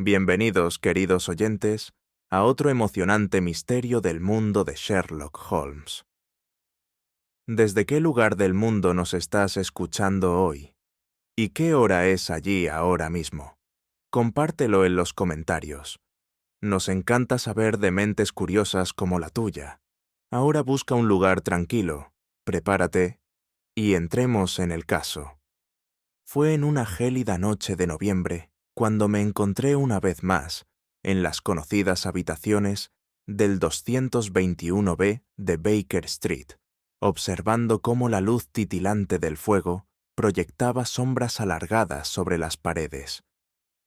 Bienvenidos, queridos oyentes, a otro emocionante misterio del mundo de Sherlock Holmes. ¿Desde qué lugar del mundo nos estás escuchando hoy? ¿Y qué hora es allí ahora mismo? Compártelo en los comentarios. Nos encanta saber de mentes curiosas como la tuya. Ahora busca un lugar tranquilo, prepárate y entremos en el caso. Fue en una gélida noche de noviembre cuando me encontré una vez más en las conocidas habitaciones del 221B de Baker Street, observando cómo la luz titilante del fuego proyectaba sombras alargadas sobre las paredes.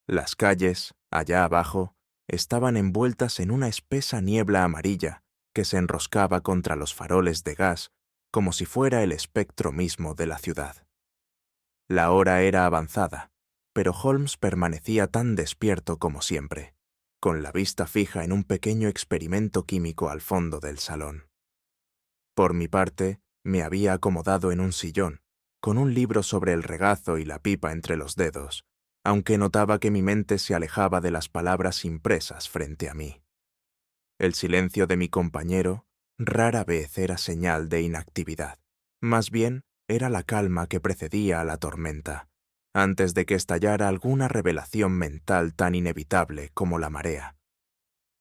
Las calles, allá abajo, estaban envueltas en una espesa niebla amarilla que se enroscaba contra los faroles de gas como si fuera el espectro mismo de la ciudad. La hora era avanzada, pero Holmes permanecía tan despierto como siempre, con la vista fija en un pequeño experimento químico al fondo del salón. Por mi parte, me había acomodado en un sillón, con un libro sobre el regazo y la pipa entre los dedos, aunque notaba que mi mente se alejaba de las palabras impresas frente a mí. El silencio de mi compañero rara vez era señal de inactividad. Más bien, era la calma que precedía a la tormenta, antes de que estallara alguna revelación mental tan inevitable como la marea.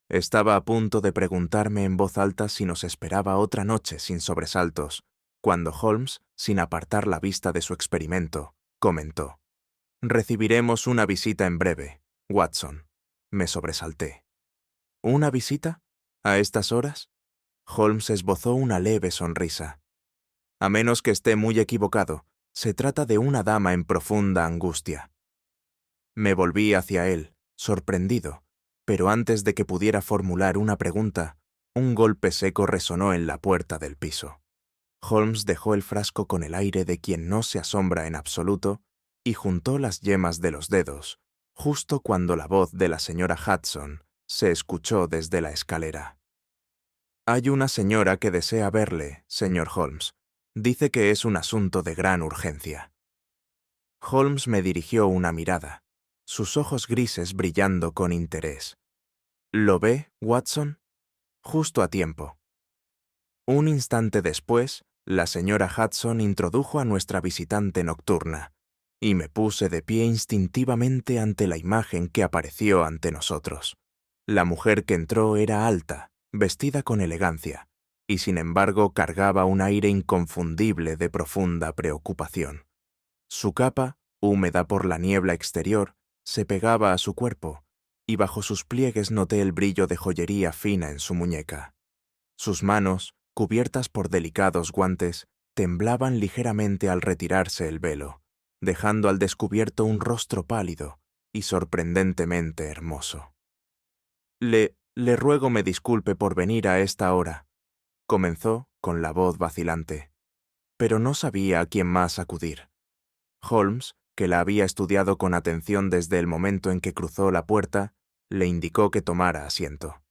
Estaba a punto de preguntarme en voz alta si nos esperaba otra noche sin sobresaltos, cuando Holmes, sin apartar la vista de su experimento, comentó: «Recibiremos una visita en breve, Watson». Me sobresalté. ¿Una visita? ¿A estas horas? Holmes esbozó una leve sonrisa. A menos que esté muy equivocado, se trata de una dama en profunda angustia. Me volví hacia él, sorprendido, pero antes de que pudiera formular una pregunta, un golpe seco resonó en la puerta del piso. Holmes dejó el frasco con el aire de quien no se asombra en absoluto y juntó las yemas de los dedos, justo cuando la voz de la señora Hudson se escuchó desde la escalera. «Hay una señora que desea verle, señor Holmes. Dice que es un asunto de gran urgencia». Holmes me dirigió una mirada, sus ojos grises brillando con interés. «¿Lo ve, Watson?» Justo a tiempo. Un instante después, la señora Hudson introdujo a nuestra visitante nocturna, y me puse de pie instintivamente ante la imagen que apareció ante nosotros. La mujer que entró era alta, vestida con elegancia, y sin embargo cargaba un aire inconfundible de profunda preocupación. Su capa, húmeda por la niebla exterior, se pegaba a su cuerpo, y bajo sus pliegues noté el brillo de joyería fina en su muñeca. Sus manos, cubiertas por delicados guantes, temblaban ligeramente al retirarse el velo, dejando al descubierto un rostro pálido y sorprendentemente hermoso. Le ruego me disculpe por venir a esta hora», comenzó con la voz vacilante, pero no sabía a quién más acudir. Holmes, que la había estudiado con atención desde el momento en que cruzó la puerta, le indicó que tomara asiento.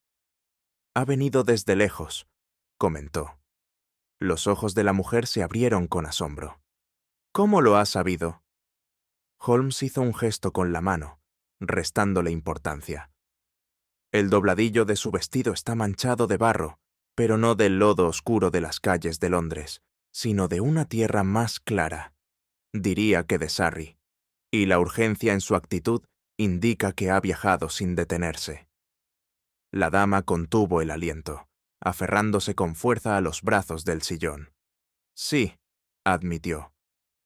«Ha venido desde lejos», comentó. Los ojos de la mujer se abrieron con asombro. «¿Cómo lo has sabido?» Holmes hizo un gesto con la mano, restándole importancia. «El dobladillo de su vestido está manchado de barro, pero no del lodo oscuro de las calles de Londres, sino de una tierra más clara, diría que de Surrey, y la urgencia en su actitud indica que ha viajado sin detenerse». La dama contuvo el aliento, aferrándose con fuerza a los brazos del sillón. «Sí», admitió.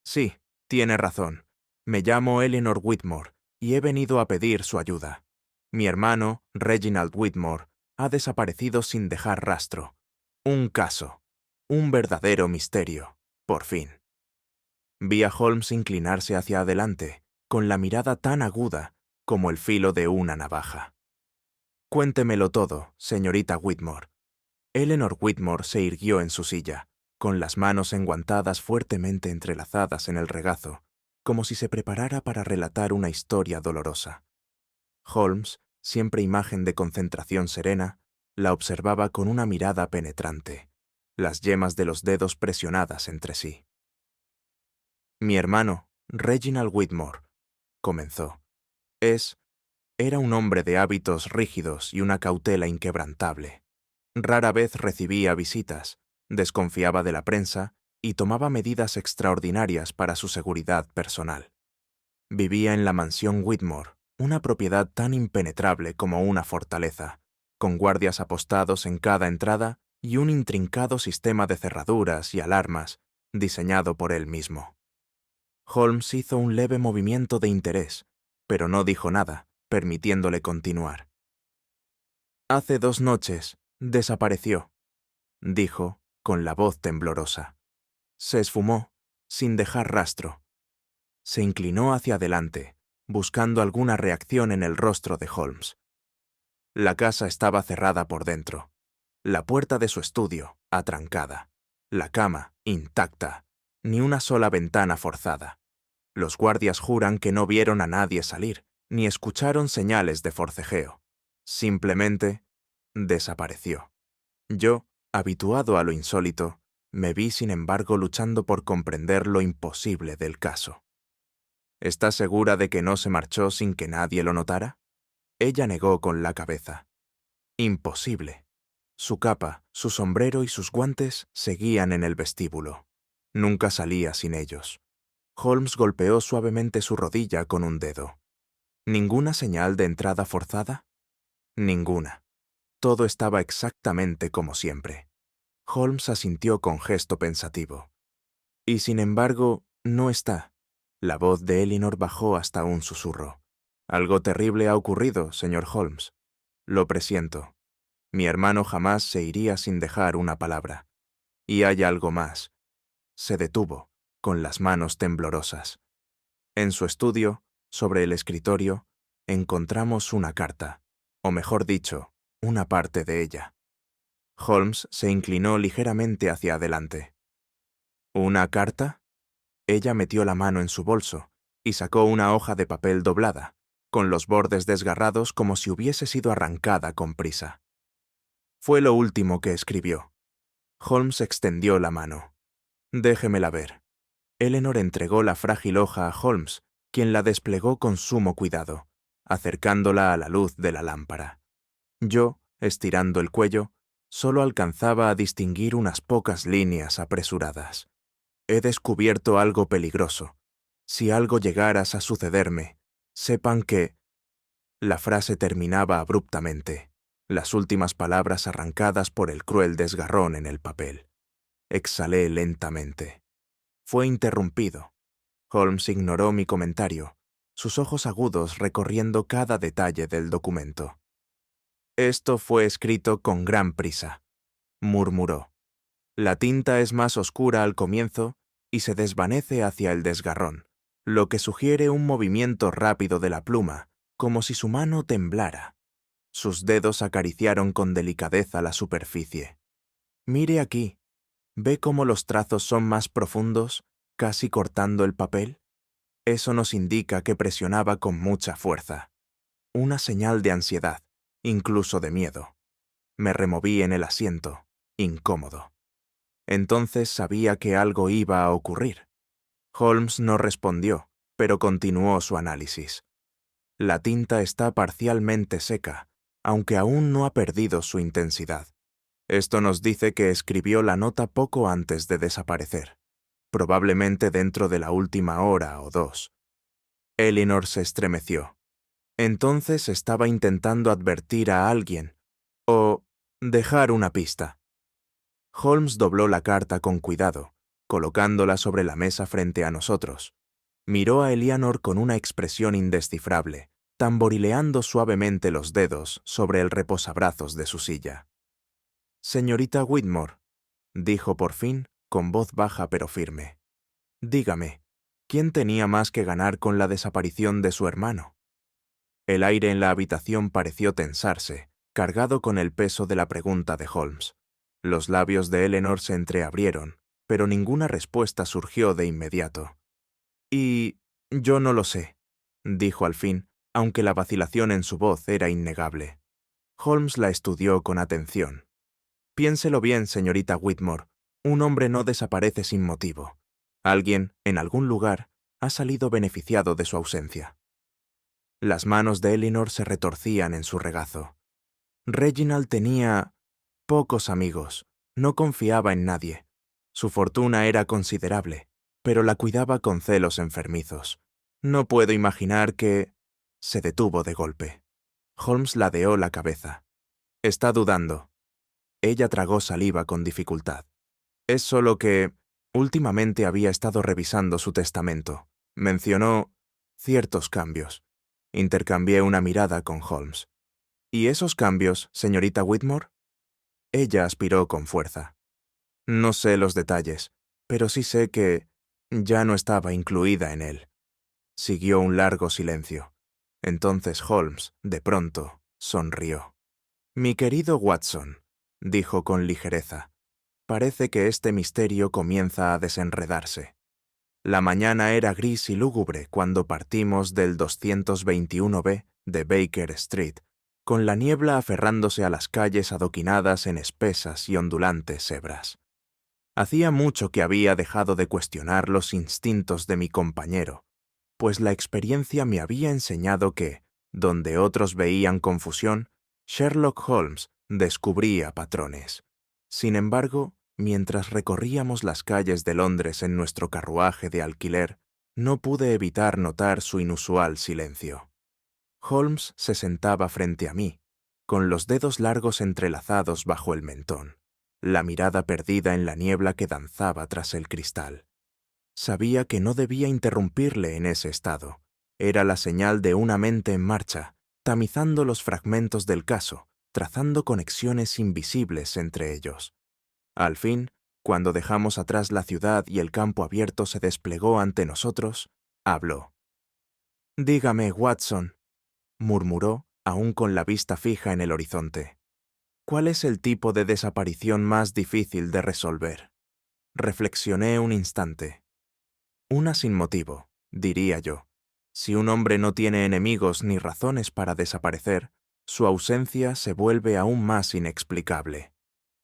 «Sí, tiene razón. Me llamo Eleanor Whitmore y he venido a pedir su ayuda. Mi hermano, Reginald Whitmore, ha desaparecido sin dejar rastro. Un caso. Un verdadero misterio, por fin». Vi a Holmes inclinarse hacia adelante, con la mirada tan aguda como el filo de una navaja. «Cuéntemelo todo, señorita Whitmore». Eleanor Whitmore se irguió en su silla, con las manos enguantadas fuertemente entrelazadas en el regazo, como si se preparara para relatar una historia dolorosa. Holmes, siempre imagen de concentración serena, la observaba con una mirada penetrante, las yemas de los dedos presionadas entre sí. «Mi hermano, Reginald Whitmore», comenzó, Era un hombre de hábitos rígidos y una cautela inquebrantable. Rara vez recibía visitas, desconfiaba de la prensa y tomaba medidas extraordinarias para su seguridad personal. Vivía en la mansión Whitmore, una propiedad tan impenetrable como una fortaleza, con guardias apostados en cada entrada y un intrincado sistema de cerraduras y alarmas diseñado por él mismo. Holmes hizo un leve movimiento de interés, pero no dijo nada, permitiéndole continuar. «Hace 2 noches desapareció», dijo, con la voz temblorosa. Se esfumó, sin dejar rastro. Se inclinó hacia adelante, buscando alguna reacción en el rostro de Holmes. La casa estaba cerrada por dentro. La puerta de su estudio, atrancada. La cama, intacta. Ni una sola ventana forzada. Los guardias juran que no vieron a nadie salir, ni escucharon señales de forcejeo. Simplemente desapareció. Yo, habituado a lo insólito, me vi sin embargo luchando por comprender lo imposible del caso. ¿Estás segura de que no se marchó sin que nadie lo notara? Ella negó con la cabeza. Imposible. Su capa, su sombrero y sus guantes seguían en el vestíbulo. Nunca salía sin ellos. Holmes golpeó suavemente su rodilla con un dedo. ¿Ninguna señal de entrada forzada? Ninguna. Todo estaba exactamente como siempre. Holmes asintió con gesto pensativo. Y sin embargo, no está. La voz de Elinor bajó hasta un susurro. Algo terrible ha ocurrido, señor Holmes. Lo presiento. Mi hermano jamás se iría sin dejar una palabra. Y hay algo más. Se detuvo, con las manos temblorosas. En su estudio, sobre el escritorio, encontramos una carta, o mejor dicho, una parte de ella. Holmes se inclinó ligeramente hacia adelante. ¿Una carta? Ella metió la mano en su bolso y sacó una hoja de papel doblada, con los bordes desgarrados como si hubiese sido arrancada con prisa. Fue lo último que escribió. Holmes extendió la mano. «Déjemela ver». Elinor entregó la frágil hoja a Holmes, quien la desplegó con sumo cuidado, acercándola a la luz de la lámpara. Yo, estirando el cuello, solo alcanzaba a distinguir unas pocas líneas apresuradas. «He descubierto algo peligroso. Si algo llegaras a sucederme, sepan que...» La frase terminaba abruptamente, las últimas palabras arrancadas por el cruel desgarrón en el papel. Exhalé lentamente. Fue interrumpido. Holmes ignoró mi comentario, sus ojos agudos recorriendo cada detalle del documento. «Esto fue escrito con gran prisa», murmuró. «La tinta es más oscura al comienzo y se desvanece hacia el desgarrón, lo que sugiere un movimiento rápido de la pluma, como si su mano temblara. Sus dedos acariciaron con delicadeza la superficie. Mire aquí. ¿Ve cómo los trazos son más profundos, casi cortando el papel? Eso nos indica que presionaba con mucha fuerza. Una señal de ansiedad, incluso de miedo. Me removí en el asiento, incómodo. Entonces sabía que algo iba a ocurrir. Holmes no respondió, pero continuó su análisis. La tinta está parcialmente seca, aunque aún no ha perdido su intensidad. Esto nos dice que escribió la nota poco antes de desaparecer, probablemente dentro de la última hora o 2. Elinor se estremeció. Entonces estaba intentando advertir a alguien, o dejar una pista. Holmes dobló la carta con cuidado, colocándola sobre la mesa frente a nosotros. Miró a Eleanor con una expresión indescifrable, tamborileando suavemente los dedos sobre el reposabrazos de su silla. «Señorita Whitmore», dijo por fin, con voz baja pero firme. «Dígame, ¿quién tenía más que ganar con la desaparición de su hermano?» El aire en la habitación pareció tensarse, cargado con el peso de la pregunta de Holmes. Los labios de Elinor se entreabrieron, pero ninguna respuesta surgió de inmediato. «Y yo no lo sé», dijo al fin, aunque la vacilación en su voz era innegable. Holmes la estudió con atención. «Piénselo bien, señorita Whitmore. Un hombre no desaparece sin motivo. Alguien, en algún lugar, ha salido beneficiado de su ausencia». Las manos de Elinor se retorcían en su regazo. Reginald tenía pocos amigos, no confiaba en nadie. Su fortuna era considerable, pero la cuidaba con celos enfermizos. No puedo imaginar que... Se detuvo de golpe. Holmes ladeó la cabeza. Está dudando. Ella tragó saliva con dificultad. Es solo que últimamente había estado revisando su testamento. Mencionó ciertos cambios. Intercambié una mirada con Holmes. ¿Y esos cambios, señorita Whitmore? Ella aspiró con fuerza. No sé los detalles, pero sí sé que ya no estaba incluida en él. Siguió un largo silencio. Entonces Holmes, de pronto, sonrió. Mi querido Watson, dijo con ligereza, parece que este misterio comienza a desenredarse. La mañana era gris y lúgubre cuando partimos del 221B de Baker Street, con la niebla aferrándose a las calles adoquinadas en espesas y ondulantes hebras. Hacía mucho que había dejado de cuestionar los instintos de mi compañero, pues la experiencia me había enseñado que, donde otros veían confusión, Sherlock Holmes descubría patrones. Sin embargo, mientras recorríamos las calles de Londres en nuestro carruaje de alquiler, no pude evitar notar su inusual silencio. Holmes se sentaba frente a mí, con los dedos largos entrelazados bajo el mentón, la mirada perdida en la niebla que danzaba tras el cristal. Sabía que no debía interrumpirle en ese estado. Era la señal de una mente en marcha, tamizando los fragmentos del caso, trazando conexiones invisibles entre ellos. Al fin, cuando dejamos atrás la ciudad y el campo abierto se desplegó ante nosotros, habló. «Dígame, Watson», murmuró, aún con la vista fija en el horizonte. «¿Cuál es el tipo de desaparición más difícil de resolver?» Reflexioné un instante. Una sin motivo, diría yo. Si un hombre no tiene enemigos ni razones para desaparecer, su ausencia se vuelve aún más inexplicable.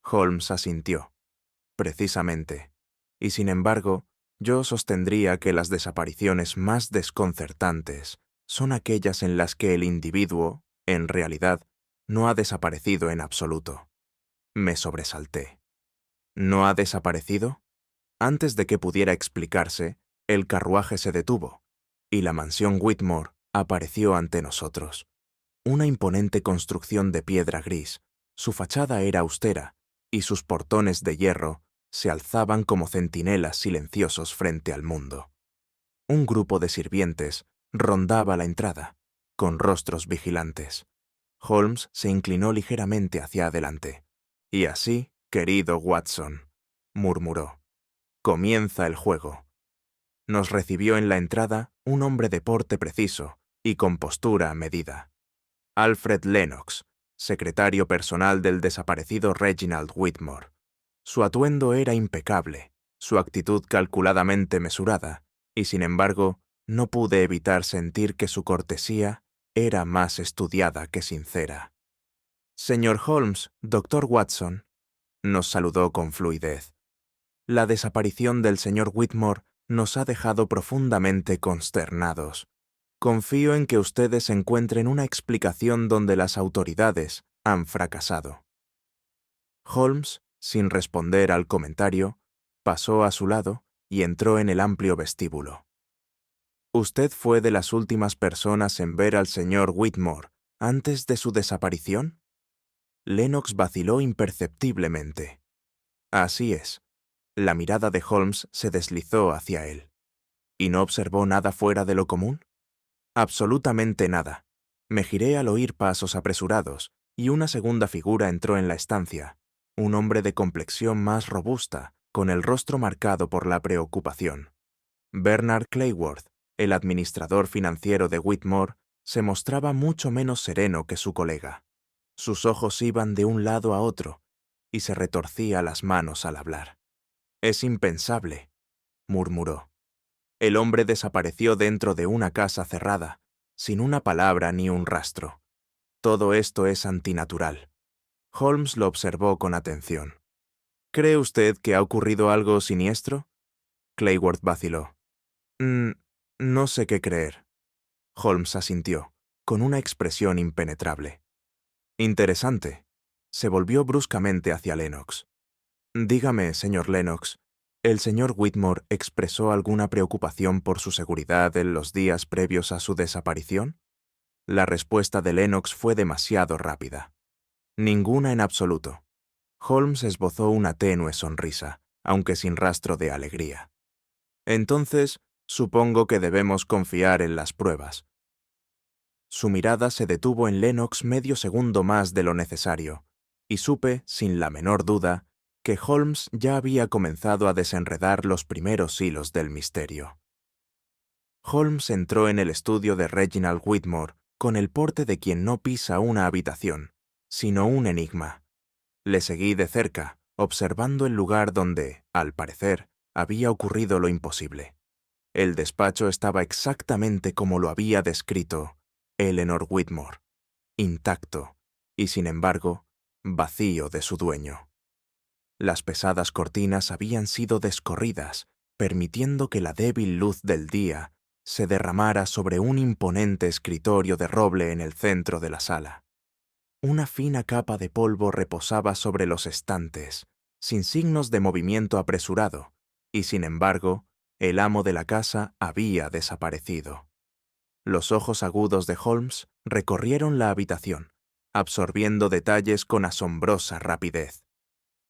Holmes asintió. Precisamente. Y sin embargo, yo sostendría que las desapariciones más desconcertantes son aquellas en las que el individuo, en realidad, no ha desaparecido en absoluto. Me sobresalté. ¿No ha desaparecido? Antes de que pudiera explicarse, el carruaje se detuvo, y la mansión Whitmore apareció ante nosotros. Una imponente construcción de piedra gris, su fachada era austera, y sus portones de hierro se alzaban como centinelas silenciosos frente al mundo. Un grupo de sirvientes rondaba la entrada, con rostros vigilantes. Holmes se inclinó ligeramente hacia adelante. «Y así, querido Watson», murmuró, «comienza el juego». Nos recibió en la entrada un hombre de porte preciso y con postura medida. Alfred Lennox, secretario personal del desaparecido Reginald Whitmore. Su atuendo era impecable, su actitud calculadamente mesurada, y sin embargo, no pude evitar sentir que su cortesía era más estudiada que sincera. «Señor Holmes, doctor Watson», nos saludó con fluidez. «La desaparición del señor Whitmore nos ha dejado profundamente consternados. Confío en que ustedes encuentren una explicación donde las autoridades han fracasado». Holmes, sin responder al comentario, pasó a su lado y entró en el amplio vestíbulo. «¿Usted fue de las últimas personas en ver al señor Whitmore antes de su desaparición?» Lennox vaciló imperceptiblemente. «Así es». La mirada de Holmes se deslizó hacia él. ¿Y no observó nada fuera de lo común? Absolutamente nada. Me giré al oír pasos apresurados, y una segunda figura entró en la estancia, un hombre de complexión más robusta, con el rostro marcado por la preocupación. Bernard Clayworth, el administrador financiero de Whitmore, se mostraba mucho menos sereno que su colega. Sus ojos iban de un lado a otro, y se retorcía las manos al hablar. «Es impensable», murmuró. «El hombre desapareció dentro de una casa cerrada, sin una palabra ni un rastro. Todo esto es antinatural». Holmes lo observó con atención. «¿Cree usted que ha ocurrido algo siniestro?» Clayworth vaciló. No sé qué creer». Holmes asintió. con una expresión impenetrable. Interesante. Se volvió bruscamente hacia Lennox. Dígame, señor Lennox, ¿el señor Whitmore expresó alguna preocupación por su seguridad en los días previos a su desaparición? La respuesta de Lennox fue demasiado rápida. Ninguna en absoluto. Holmes esbozó una tenue sonrisa, aunque sin rastro de alegría. Entonces, supongo que debemos confiar en las pruebas. Su mirada se detuvo en Lennox medio segundo más de lo necesario, y supe, sin la menor duda, que Holmes ya había comenzado a desenredar los primeros hilos del misterio. Holmes entró en el estudio de Reginald Whitmore con el porte de quien no pisa una habitación, sino un enigma. Le seguí de cerca, observando el lugar donde, al parecer, había ocurrido lo imposible. El despacho estaba exactamente como lo había descrito Eleanor Whitmore, intacto y, sin embargo, vacío de su dueño. Las pesadas cortinas habían sido descorridas, permitiendo que la débil luz del día se derramara sobre un imponente escritorio de roble en el centro de la sala. Una fina capa de polvo reposaba sobre los estantes, sin signos de movimiento apresurado, y sin embargo, el amo de la casa había desaparecido. Los ojos agudos de Holmes recorrieron la habitación, absorbiendo detalles con asombrosa rapidez.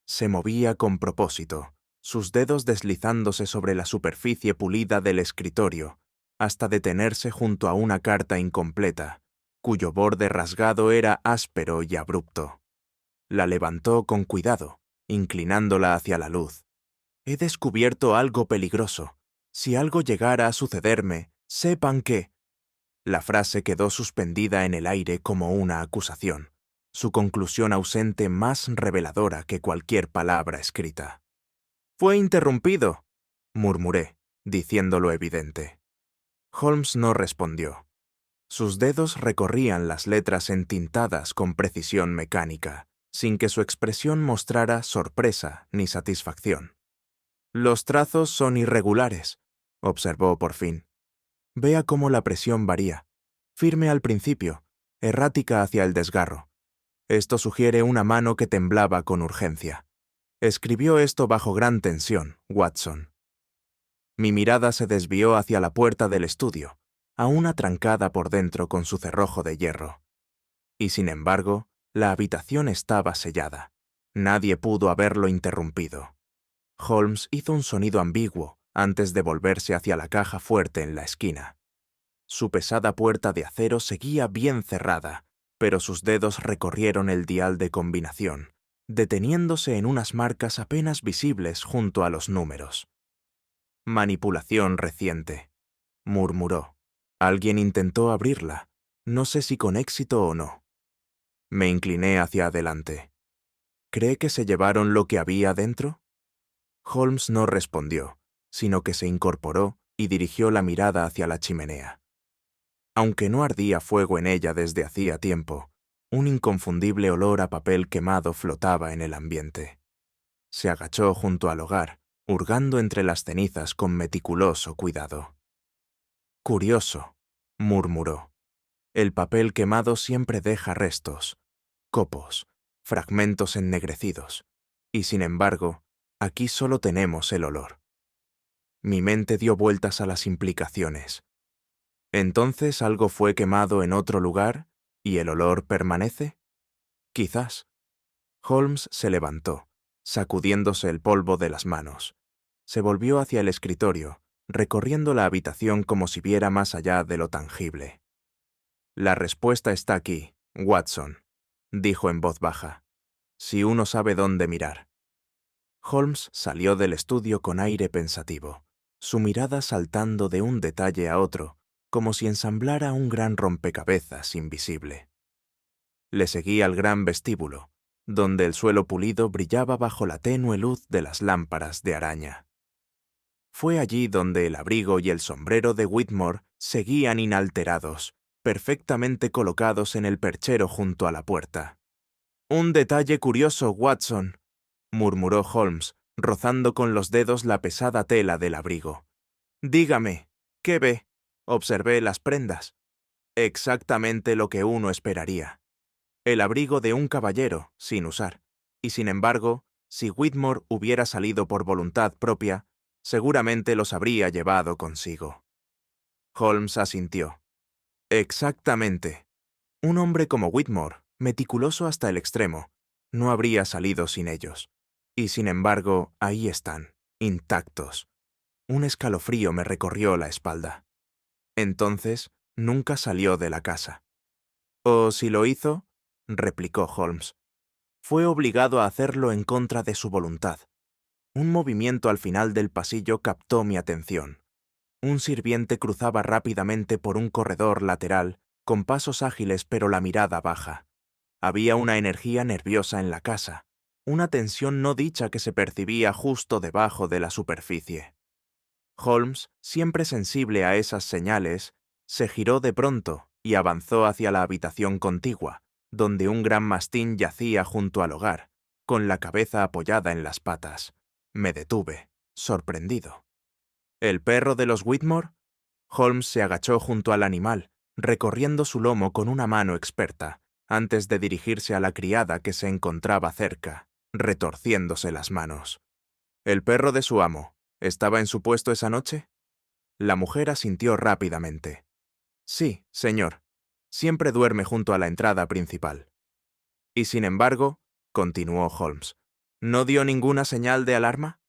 Se movía con propósito, sus dedos deslizándose sobre la superficie pulida del escritorio, hasta detenerse junto a una carta incompleta, cuyo borde rasgado era áspero y abrupto. La levantó con cuidado, inclinándola hacia la luz. He descubierto algo peligroso. Si algo llegara a sucederme, sepan que... La frase quedó suspendida en el aire como una acusación, su conclusión ausente más reveladora que cualquier palabra escrita. «Fue interrumpido», murmuré, diciendo lo evidente. Holmes no respondió. Sus dedos recorrían las letras entintadas con precisión mecánica, sin que su expresión mostrara sorpresa ni satisfacción. «Los trazos son irregulares», observó por fin. «Vea cómo la presión varía. Firme al principio, errática hacia el desgarro. Esto sugiere una mano que temblaba con urgencia. Escribió esto bajo gran tensión, Watson». Mi mirada se desvió hacia la puerta del estudio, aún atrancada por dentro con su cerrojo de hierro. Y sin embargo, la habitación estaba sellada. Nadie pudo haberlo interrumpido. Holmes hizo un sonido ambiguo antes de volverse hacia la caja fuerte en la esquina. Su pesada puerta de acero seguía bien cerrada, pero sus dedos recorrieron el dial de combinación, deteniéndose en unas marcas apenas visibles junto a los números. «Manipulación reciente», murmuró. «Alguien intentó abrirla, no sé si con éxito o no». Me incliné hacia adelante. «¿Cree que se llevaron lo que había dentro?» Holmes no respondió, sino que se incorporó y dirigió la mirada hacia la chimenea. Aunque no ardía fuego en ella desde hacía tiempo, un inconfundible olor a papel quemado flotaba en el ambiente. Se agachó junto al hogar, hurgando entre las cenizas con meticuloso cuidado. «Curioso», murmuró. «El papel quemado siempre deja restos, copos, fragmentos ennegrecidos, y sin embargo, aquí solo tenemos el olor». Mi mente dio vueltas a las implicaciones. ¿Entonces algo fue quemado en otro lugar y el olor permanece? Quizás. Holmes se levantó, sacudiéndose el polvo de las manos. Se volvió hacia el escritorio, recorriendo la habitación como si viera más allá de lo tangible. «La respuesta está aquí, Watson», dijo en voz baja, «si uno sabe dónde mirar». Holmes salió del estudio con aire pensativo, su mirada saltando de un detalle a otro, como si ensamblara un gran rompecabezas invisible. Le seguí al gran vestíbulo, donde el suelo pulido brillaba bajo la tenue luz de las lámparas de araña. Fue allí donde el abrigo y el sombrero de Whitmore seguían inalterados, perfectamente colocados en el perchero junto a la puerta. «Un detalle curioso, Watson», murmuró Holmes, rozando con los dedos la pesada tela del abrigo. «Dígame, ¿qué ve?» Observé las prendas. Exactamente lo que uno esperaría. El abrigo de un caballero, sin usar. Y sin embargo, si Whitmore hubiera salido por voluntad propia, seguramente los habría llevado consigo. Holmes asintió. Exactamente. Un hombre como Whitmore, meticuloso hasta el extremo, no habría salido sin ellos. Y sin embargo, ahí están, intactos. Un escalofrío me recorrió la espalda. Entonces, nunca salió de la casa. «O si lo hizo», replicó Holmes, «fue obligado a hacerlo en contra de su voluntad». Un movimiento al final del pasillo captó mi atención. Un sirviente cruzaba rápidamente por un corredor lateral, con pasos ágiles pero la mirada baja. Había una energía nerviosa en la casa, una tensión no dicha que se percibía justo debajo de la superficie. Holmes, siempre sensible a esas señales, se giró de pronto y avanzó hacia la habitación contigua, donde un gran mastín yacía junto al hogar, con la cabeza apoyada en las patas. Me detuve, sorprendido. ¿El perro de los Whitmore? Holmes se agachó junto al animal, recorriendo su lomo con una mano experta, antes de dirigirse a la criada que se encontraba cerca, retorciéndose las manos. ¿El perro de su amo estaba en su puesto esa noche? La mujer asintió rápidamente. Sí, señor. Siempre duerme junto a la entrada principal. Y sin embargo, continuó Holmes, ¿no dio ninguna señal de alarma?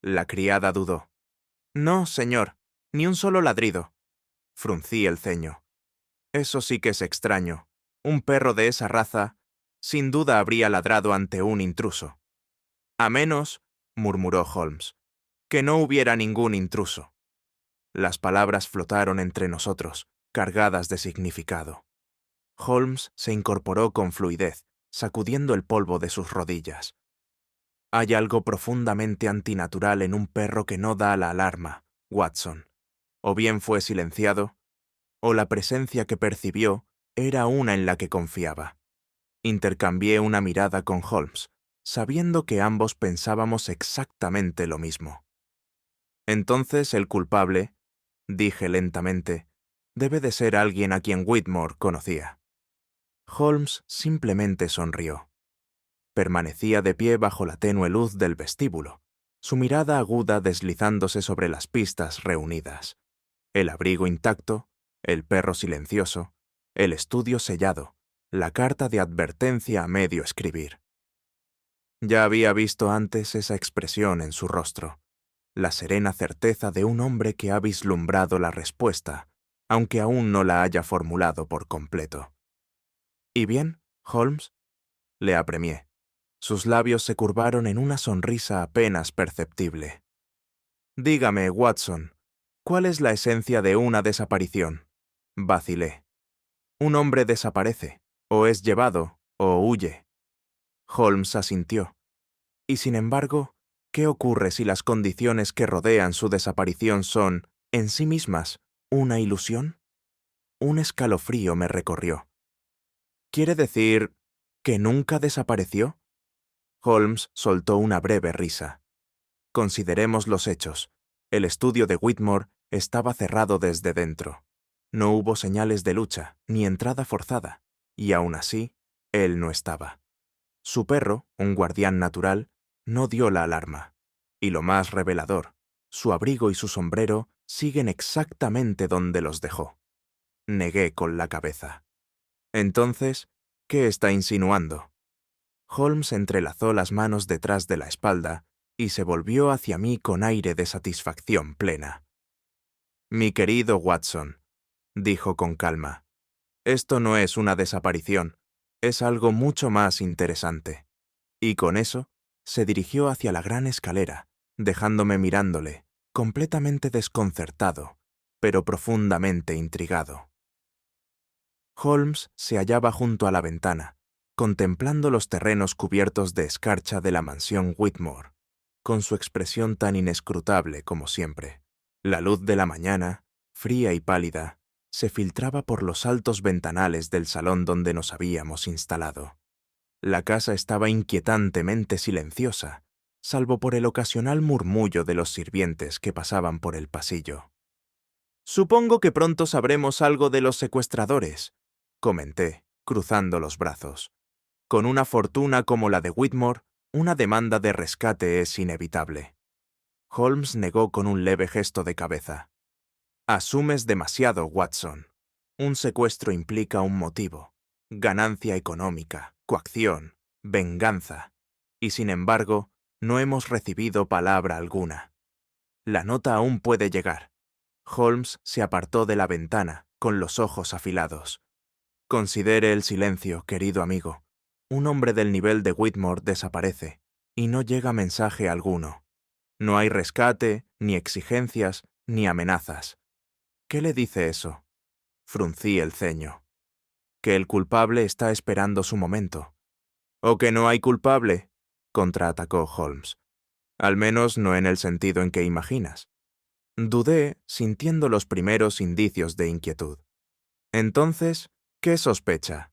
La criada dudó. No, señor, ni un solo ladrido. Fruncí el ceño. Eso sí que es extraño. Un perro de esa raza, sin duda habría ladrado ante un intruso. A menos, murmuró Holmes, que no hubiera ningún intruso. Las palabras flotaron entre nosotros, cargadas de significado. Holmes se incorporó con fluidez, sacudiendo el polvo de sus rodillas. Hay algo profundamente antinatural en un perro que no da la alarma, Watson. O bien fue silenciado, o la presencia que percibió era una en la que confiaba. Intercambié una mirada con Holmes, sabiendo que ambos pensábamos exactamente lo mismo. Entonces el culpable, dije lentamente, debe de ser alguien a quien Whitmore conocía. Holmes simplemente sonrió. Permanecía de pie bajo la tenue luz del vestíbulo, su mirada aguda deslizándose sobre las pistas reunidas. El abrigo intacto, el perro silencioso, el estudio sellado, la carta de advertencia a medio escribir. Ya había visto antes esa expresión en su rostro, la serena certeza de un hombre que ha vislumbrado la respuesta, aunque aún no la haya formulado por completo. ¿Y bien, Holmes?, le apremié. Sus labios se curvaron en una sonrisa apenas perceptible. Dígame, Watson, ¿cuál es la esencia de una desaparición? Vacilé. Un hombre desaparece, o es llevado, o huye. Holmes asintió. Y sin embargo, ¿qué ocurre si las condiciones que rodean su desaparición son, en sí mismas, una ilusión? Un escalofrío me recorrió. ¿Quiere decir que nunca desapareció? Holmes soltó una breve risa. Consideremos los hechos. El estudio de Whitmore estaba cerrado desde dentro. No hubo señales de lucha, ni entrada forzada, y aún así, él no estaba. Su perro, un guardián natural, no dio la alarma. Y lo más revelador, su abrigo y su sombrero siguen exactamente donde los dejó. Negué con la cabeza. Entonces, ¿qué está insinuando? Holmes entrelazó las manos detrás de la espalda y se volvió hacia mí con aire de satisfacción plena. Mi querido Watson, dijo con calma, esto no es una desaparición, es algo mucho más interesante. Y con eso, se dirigió hacia la gran escalera, dejándome mirándole, completamente desconcertado, pero profundamente intrigado. Holmes se hallaba junto a la ventana, contemplando los terrenos cubiertos de escarcha de la mansión Whitmore, con su expresión tan inescrutable como siempre. La luz de la mañana, fría y pálida, se filtraba por los altos ventanales del salón donde nos habíamos instalado. La casa estaba inquietantemente silenciosa, salvo por el ocasional murmullo de los sirvientes que pasaban por el pasillo. Supongo que pronto sabremos algo de los secuestradores, comenté, cruzando los brazos. Con una fortuna como la de Whitmore, una demanda de rescate es inevitable. Holmes negó con un leve gesto de cabeza. Asumes demasiado, Watson. Un secuestro implica un motivo, ganancia económica, coacción, venganza. Y sin embargo, no hemos recibido palabra alguna. La nota aún puede llegar. Holmes se apartó de la ventana, con los ojos afilados. Considere el silencio, querido amigo. Un hombre del nivel de Whitmore desaparece, y no llega mensaje alguno. No hay rescate, ni exigencias, ni amenazas. ¿Qué le dice eso? Fruncí el ceño. Que el culpable está esperando su momento. ¿O que no hay culpable?, contraatacó Holmes. Al menos no en el sentido en que imaginas. Dudé, sintiendo los primeros indicios de inquietud. Entonces, ¿qué sospecha?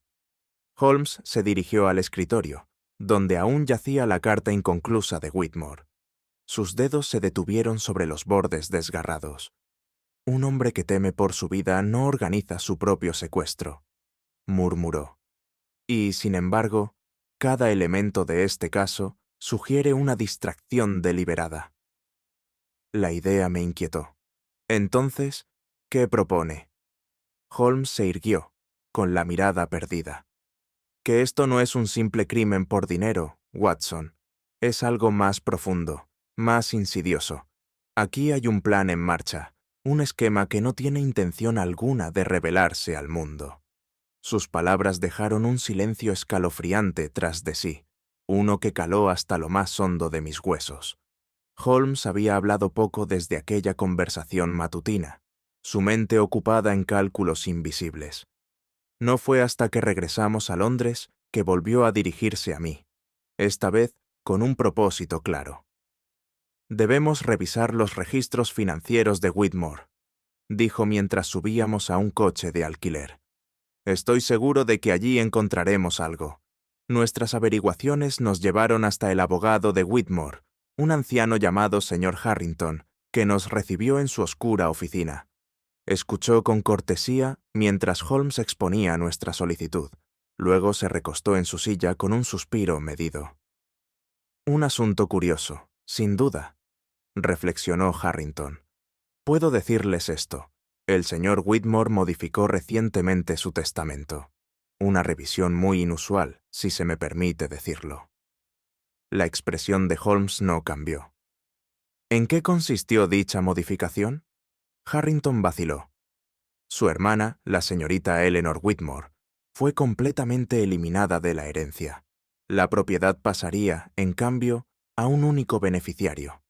Holmes se dirigió al escritorio, donde aún yacía la carta inconclusa de Whitmore. Sus dedos se detuvieron sobre los bordes desgarrados. Un hombre que teme por su vida no organiza su propio secuestro, murmuró. Y, sin embargo, cada elemento de este caso sugiere una distracción deliberada. La idea me inquietó. Entonces, ¿qué propone? Holmes se irguió, con la mirada perdida. Que esto no es un simple crimen por dinero, Watson. Es algo más profundo, más insidioso. Aquí hay un plan en marcha, un esquema que no tiene intención alguna de revelarse al mundo. Sus palabras dejaron un silencio escalofriante tras de sí, uno que caló hasta lo más hondo de mis huesos. Holmes había hablado poco desde aquella conversación matutina, su mente ocupada en cálculos invisibles. No fue hasta que regresamos a Londres que volvió a dirigirse a mí, esta vez con un propósito claro. Debemos revisar los registros financieros de Whitmore, dijo mientras subíamos a un coche de alquiler. Estoy seguro de que allí encontraremos algo. Nuestras averiguaciones nos llevaron hasta el abogado de Whitmore, un anciano llamado señor Harrington, que nos recibió en su oscura oficina. Escuchó con cortesía mientras Holmes exponía nuestra solicitud. Luego se recostó en su silla con un suspiro medido. Un asunto curioso, sin duda, reflexionó Harrington. Puedo decirles esto. El señor Whitmore modificó recientemente su testamento. Una revisión muy inusual, si se me permite decirlo. La expresión de Holmes no cambió. ¿En qué consistió dicha modificación? Harrington vaciló. Su hermana, la señorita Eleanor Whitmore, fue completamente eliminada de la herencia. La propiedad pasaría, en cambio, a un único beneficiario.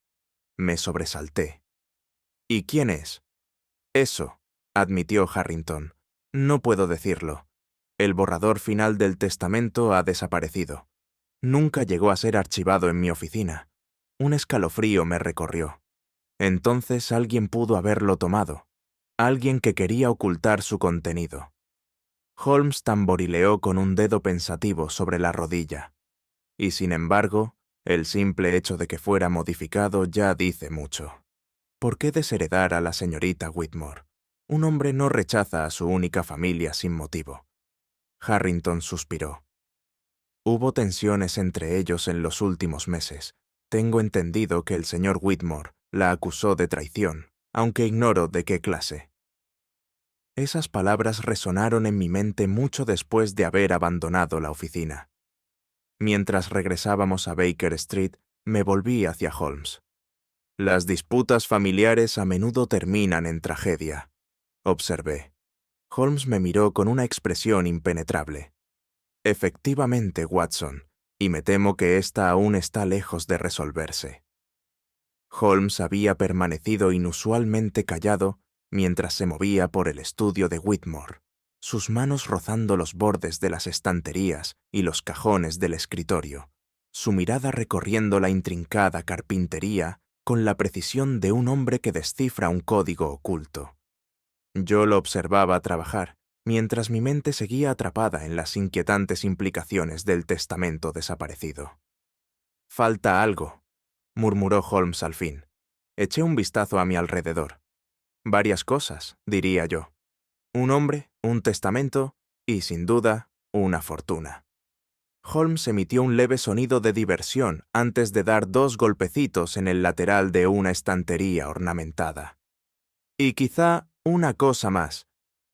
Me sobresalté. ¿Y quién es? Eso, admitió Harrington. No puedo decirlo. El borrador final del testamento ha desaparecido. Nunca llegó a ser archivado en mi oficina. Un escalofrío me recorrió. Entonces alguien pudo haberlo tomado. Alguien que quería ocultar su contenido. Holmes tamborileó con un dedo pensativo sobre la rodilla. Y sin embargo, el simple hecho de que fuera modificado ya dice mucho. ¿Por qué desheredar a la señorita Whitmore? Un hombre no rechaza a su única familia sin motivo. Harrington suspiró. Hubo tensiones entre ellos en los últimos meses. Tengo entendido que el señor Whitmore la acusó de traición, aunque ignoro de qué clase. Esas palabras resonaron en mi mente mucho después de haber abandonado la oficina. Mientras regresábamos a Baker Street, me volví hacia Holmes. Las disputas familiares a menudo terminan en tragedia, observé. Holmes me miró con una expresión impenetrable. Efectivamente, Watson, y me temo que ésta aún está lejos de resolverse. Holmes había permanecido inusualmente callado mientras se movía por el estudio de Whitmore, sus manos rozando los bordes de las estanterías y los cajones del escritorio, su mirada recorriendo la intrincada carpintería con la precisión de un hombre que descifra un código oculto. Yo lo observaba trabajar, mientras mi mente seguía atrapada en las inquietantes implicaciones del testamento desaparecido. «Falta algo», murmuró Holmes al fin. Eché un vistazo a mi alrededor. Varias cosas, diría yo. Un hombre, un testamento y, sin duda, una fortuna. Holmes emitió un leve sonido de diversión antes de dar 2 golpecitos en el lateral de una estantería ornamentada. Y quizá una cosa más.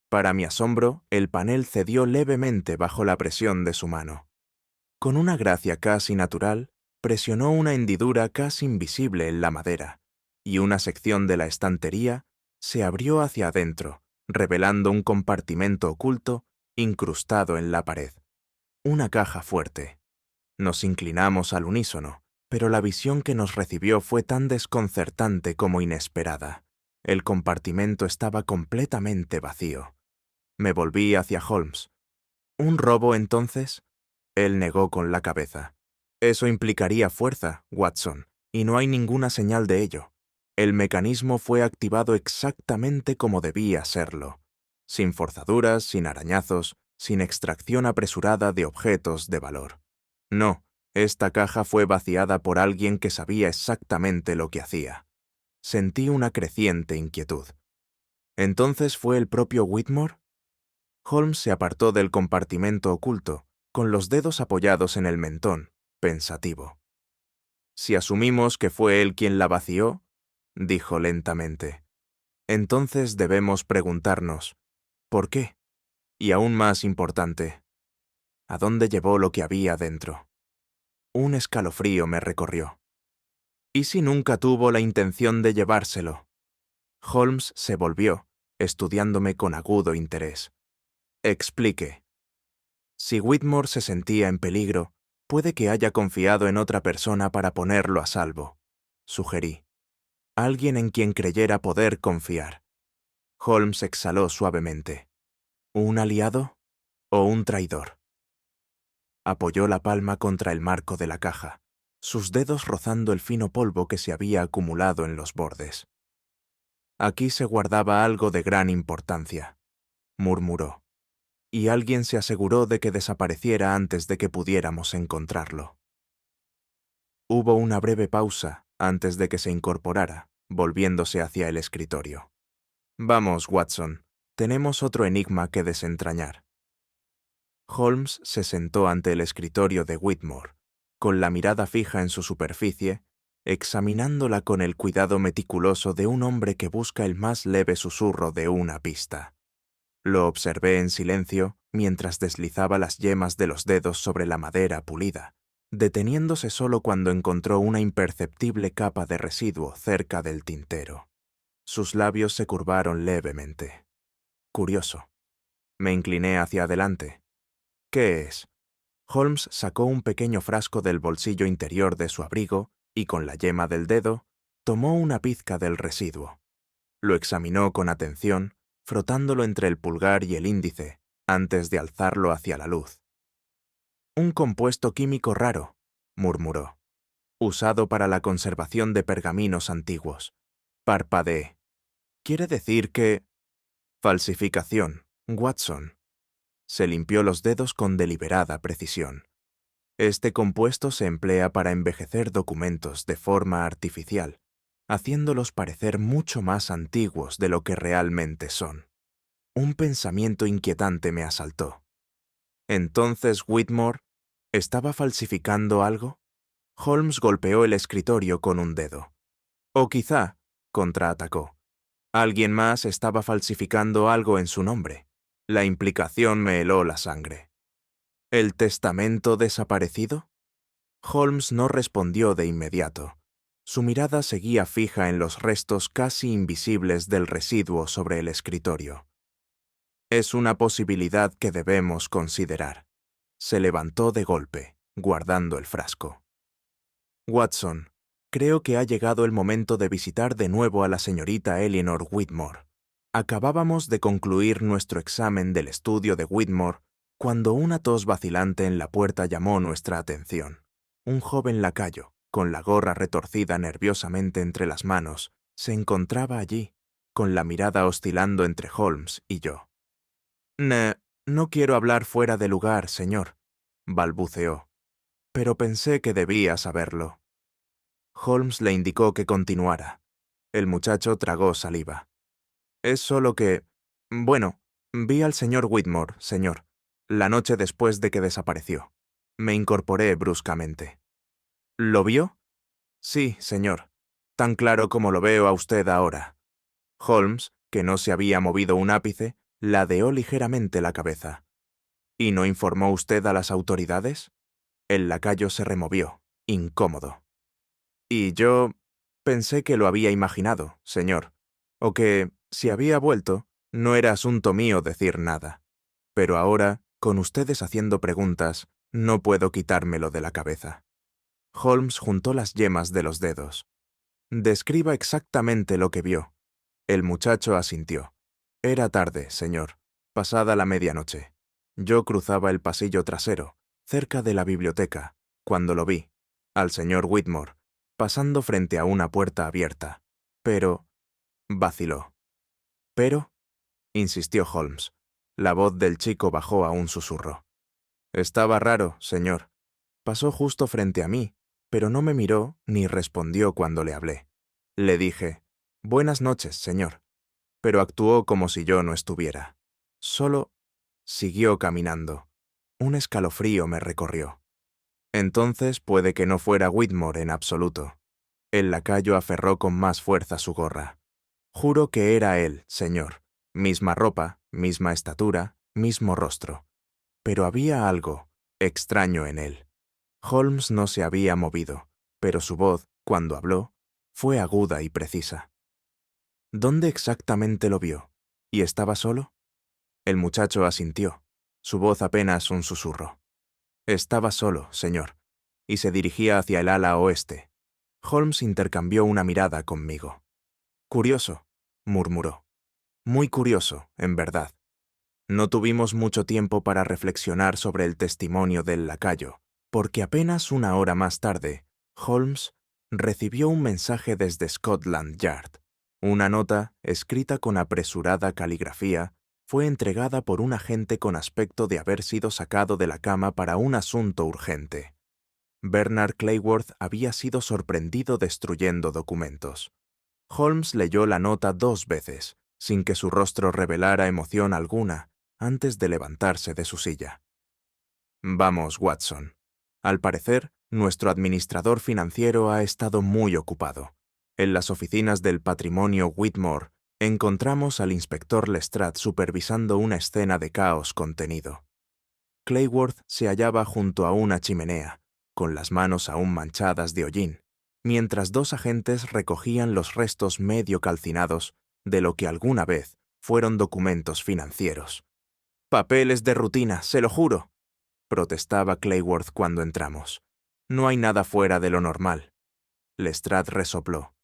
Para mi asombro, el panel cedió levemente bajo la presión de su mano. Con una gracia casi natural, presionó una hendidura casi invisible en la madera, y una sección de la estantería se abrió hacia adentro, revelando un compartimento oculto incrustado en la pared. Una caja fuerte. Nos inclinamos al unísono, pero la visión que nos recibió fue tan desconcertante como inesperada. El compartimento estaba completamente vacío. Me volví hacia Holmes. ¿Un robo, entonces? Él negó con la cabeza. Eso implicaría fuerza, Watson, y no hay ninguna señal de ello. El mecanismo fue activado exactamente como debía serlo, sin forzaduras, sin arañazos, sin extracción apresurada de objetos de valor. No, esta caja fue vaciada por alguien que sabía exactamente lo que hacía. Sentí una creciente inquietud. ¿Entonces fue el propio Whitmore? Holmes se apartó del compartimento oculto, con los dedos apoyados en el mentón, pensativo. Si asumimos que fue él quien la vació, dijo lentamente, entonces debemos preguntarnos, ¿por qué? Y aún más importante, ¿a dónde llevó lo que había dentro? Un escalofrío me recorrió. ¿Y si nunca tuvo la intención de llevárselo? Holmes se volvió, estudiándome con agudo interés. Explique. Si Whitmore se sentía en peligro, puede que haya confiado en otra persona para ponerlo a salvo, sugerí. Alguien en quien creyera poder confiar. Holmes exhaló suavemente. ¿Un aliado o un traidor? Apoyó la palma contra el marco de la caja, sus dedos rozando el fino polvo que se había acumulado en los bordes. Aquí se guardaba algo de gran importancia, murmuró, y alguien se aseguró de que desapareciera antes de que pudiéramos encontrarlo. Hubo una breve pausa antes de que se incorporara, volviéndose hacia el escritorio. Vamos, Watson, tenemos otro enigma que desentrañar. Holmes se sentó ante el escritorio de Whitmore, con la mirada fija en su superficie, examinándola con el cuidado meticuloso de un hombre que busca el más leve susurro de una pista. Lo observé en silencio mientras deslizaba las yemas de los dedos sobre la madera pulida, deteniéndose solo cuando encontró una imperceptible capa de residuo cerca del tintero. Sus labios se curvaron levemente. Curioso. Me incliné hacia adelante. ¿Qué es? Holmes sacó un pequeño frasco del bolsillo interior de su abrigo y con la yema del dedo tomó una pizca del residuo. Lo examinó con atención, frotándolo entre el pulgar y el índice, antes de alzarlo hacia la luz. Un compuesto químico raro, murmuró, usado para la conservación de pergaminos antiguos. Parpadeé. ¿Quiere decir que...? Falsificación, Watson. Se limpió los dedos con deliberada precisión. Este compuesto se emplea para envejecer documentos de forma artificial, haciéndolos parecer mucho más antiguos de lo que realmente son. Un pensamiento inquietante me asaltó. ¿Entonces Whitmore estaba falsificando algo? Holmes golpeó el escritorio con un dedo. O quizá, contraatacó, alguien más estaba falsificando algo en su nombre. La implicación me heló la sangre. ¿El testamento desaparecido? Holmes no respondió de inmediato. Su mirada seguía fija en los restos casi invisibles del residuo sobre el escritorio. Es una posibilidad que debemos considerar. Se levantó de golpe, guardando el frasco. Watson, creo que ha llegado el momento de visitar de nuevo a la señorita Eleanor Whitmore. Acabábamos de concluir nuestro examen del estudio de Whitmore cuando una tos vacilante en la puerta llamó nuestra atención. Un joven lacayo, con la gorra retorcida nerviosamente entre las manos, se encontraba allí, con la mirada oscilando entre Holmes y yo. No quiero hablar fuera de lugar, señor, balbuceó, pero pensé que debía saberlo. Holmes le indicó que continuara. El muchacho tragó saliva. Es solo que... Bueno, vi al señor Whitmore, señor, la noche después de que desapareció. Me incorporé bruscamente. ¿Lo vio? Sí, señor. Tan claro como lo veo a usted ahora. Holmes, que no se había movido un ápice, ladeó ligeramente la cabeza. ¿Y no informó usted a las autoridades? El lacayo se removió, incómodo. Y yo pensé que lo había imaginado, señor, o que, si había vuelto, no era asunto mío decir nada. Pero ahora, con ustedes haciendo preguntas, no puedo quitármelo de la cabeza. Holmes juntó las yemas de los dedos. Describa exactamente lo que vio. El muchacho asintió. Era tarde, señor, pasada la medianoche. Yo cruzaba el pasillo trasero, cerca de la biblioteca, cuando lo vi, al señor Whitmore, pasando frente a una puerta abierta. Pero... vaciló. ¿Pero? Insistió Holmes. La voz del chico bajó a un susurro. Estaba raro, señor. Pasó justo frente a mí, pero no me miró ni respondió cuando le hablé. Le dije, «Buenas noches, señor», pero actuó como si yo no estuviera. Solo siguió caminando. Un escalofrío me recorrió. Entonces puede que no fuera Whitmore en absoluto. El lacayo aferró con más fuerza su gorra. Juro que era él, señor. Misma ropa, misma estatura, mismo rostro. Pero había algo extraño en él. Holmes no se había movido, pero su voz, cuando habló, fue aguda y precisa. ¿Dónde exactamente lo vio? ¿Y estaba solo? El muchacho asintió, su voz apenas un susurro. Estaba solo, señor, y se dirigía hacia el ala oeste. Holmes intercambió una mirada conmigo. Curioso, murmuró. Muy curioso, en verdad. No tuvimos mucho tiempo para reflexionar sobre el testimonio del lacayo, porque apenas una hora más tarde, Holmes recibió un mensaje desde Scotland Yard. Una nota, escrita con apresurada caligrafía, fue entregada por un agente con aspecto de haber sido sacado de la cama para un asunto urgente. Bernard Clayworth había sido sorprendido destruyendo documentos. Holmes leyó la nota 2 veces, sin que su rostro revelara emoción alguna, antes de levantarse de su silla. Vamos, Watson. Al parecer, nuestro administrador financiero ha estado muy ocupado. En las oficinas del patrimonio Whitmore, encontramos al inspector Lestrade supervisando una escena de caos contenido. Clayworth se hallaba junto a una chimenea, con las manos aún manchadas de hollín, mientras dos agentes recogían los restos medio calcinados de lo que alguna vez fueron documentos financieros. «Papeles de rutina, se lo juro», protestaba Clayworth cuando entramos. «No hay nada fuera de lo normal». Lestrade resopló.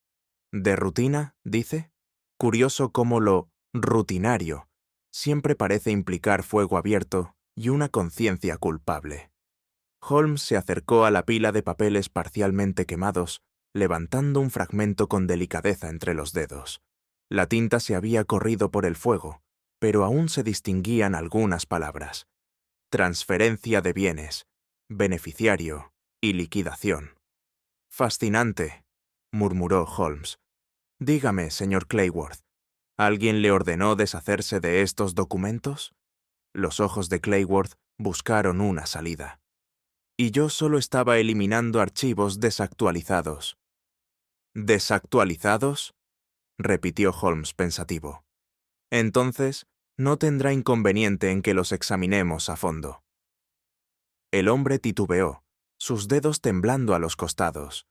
«¿De rutina, dice? Curioso cómo lo rutinario siempre parece implicar fuego abierto y una conciencia culpable». Holmes se acercó a la pila de papeles parcialmente quemados, levantando un fragmento con delicadeza entre los dedos. La tinta se había corrido por el fuego, pero aún se distinguían algunas palabras. Transferencia de bienes, beneficiario y liquidación. «Fascinante», murmuró Holmes. «Dígame, señor Clayworth, ¿alguien le ordenó deshacerse de estos documentos?» Los ojos de Clayworth buscaron una salida. «Y yo solo estaba eliminando archivos desactualizados». «¿Desactualizados?», repitió Holmes pensativo. «Entonces, no tendrá inconveniente en que los examinemos a fondo». El hombre titubeó, sus dedos temblando a los costados.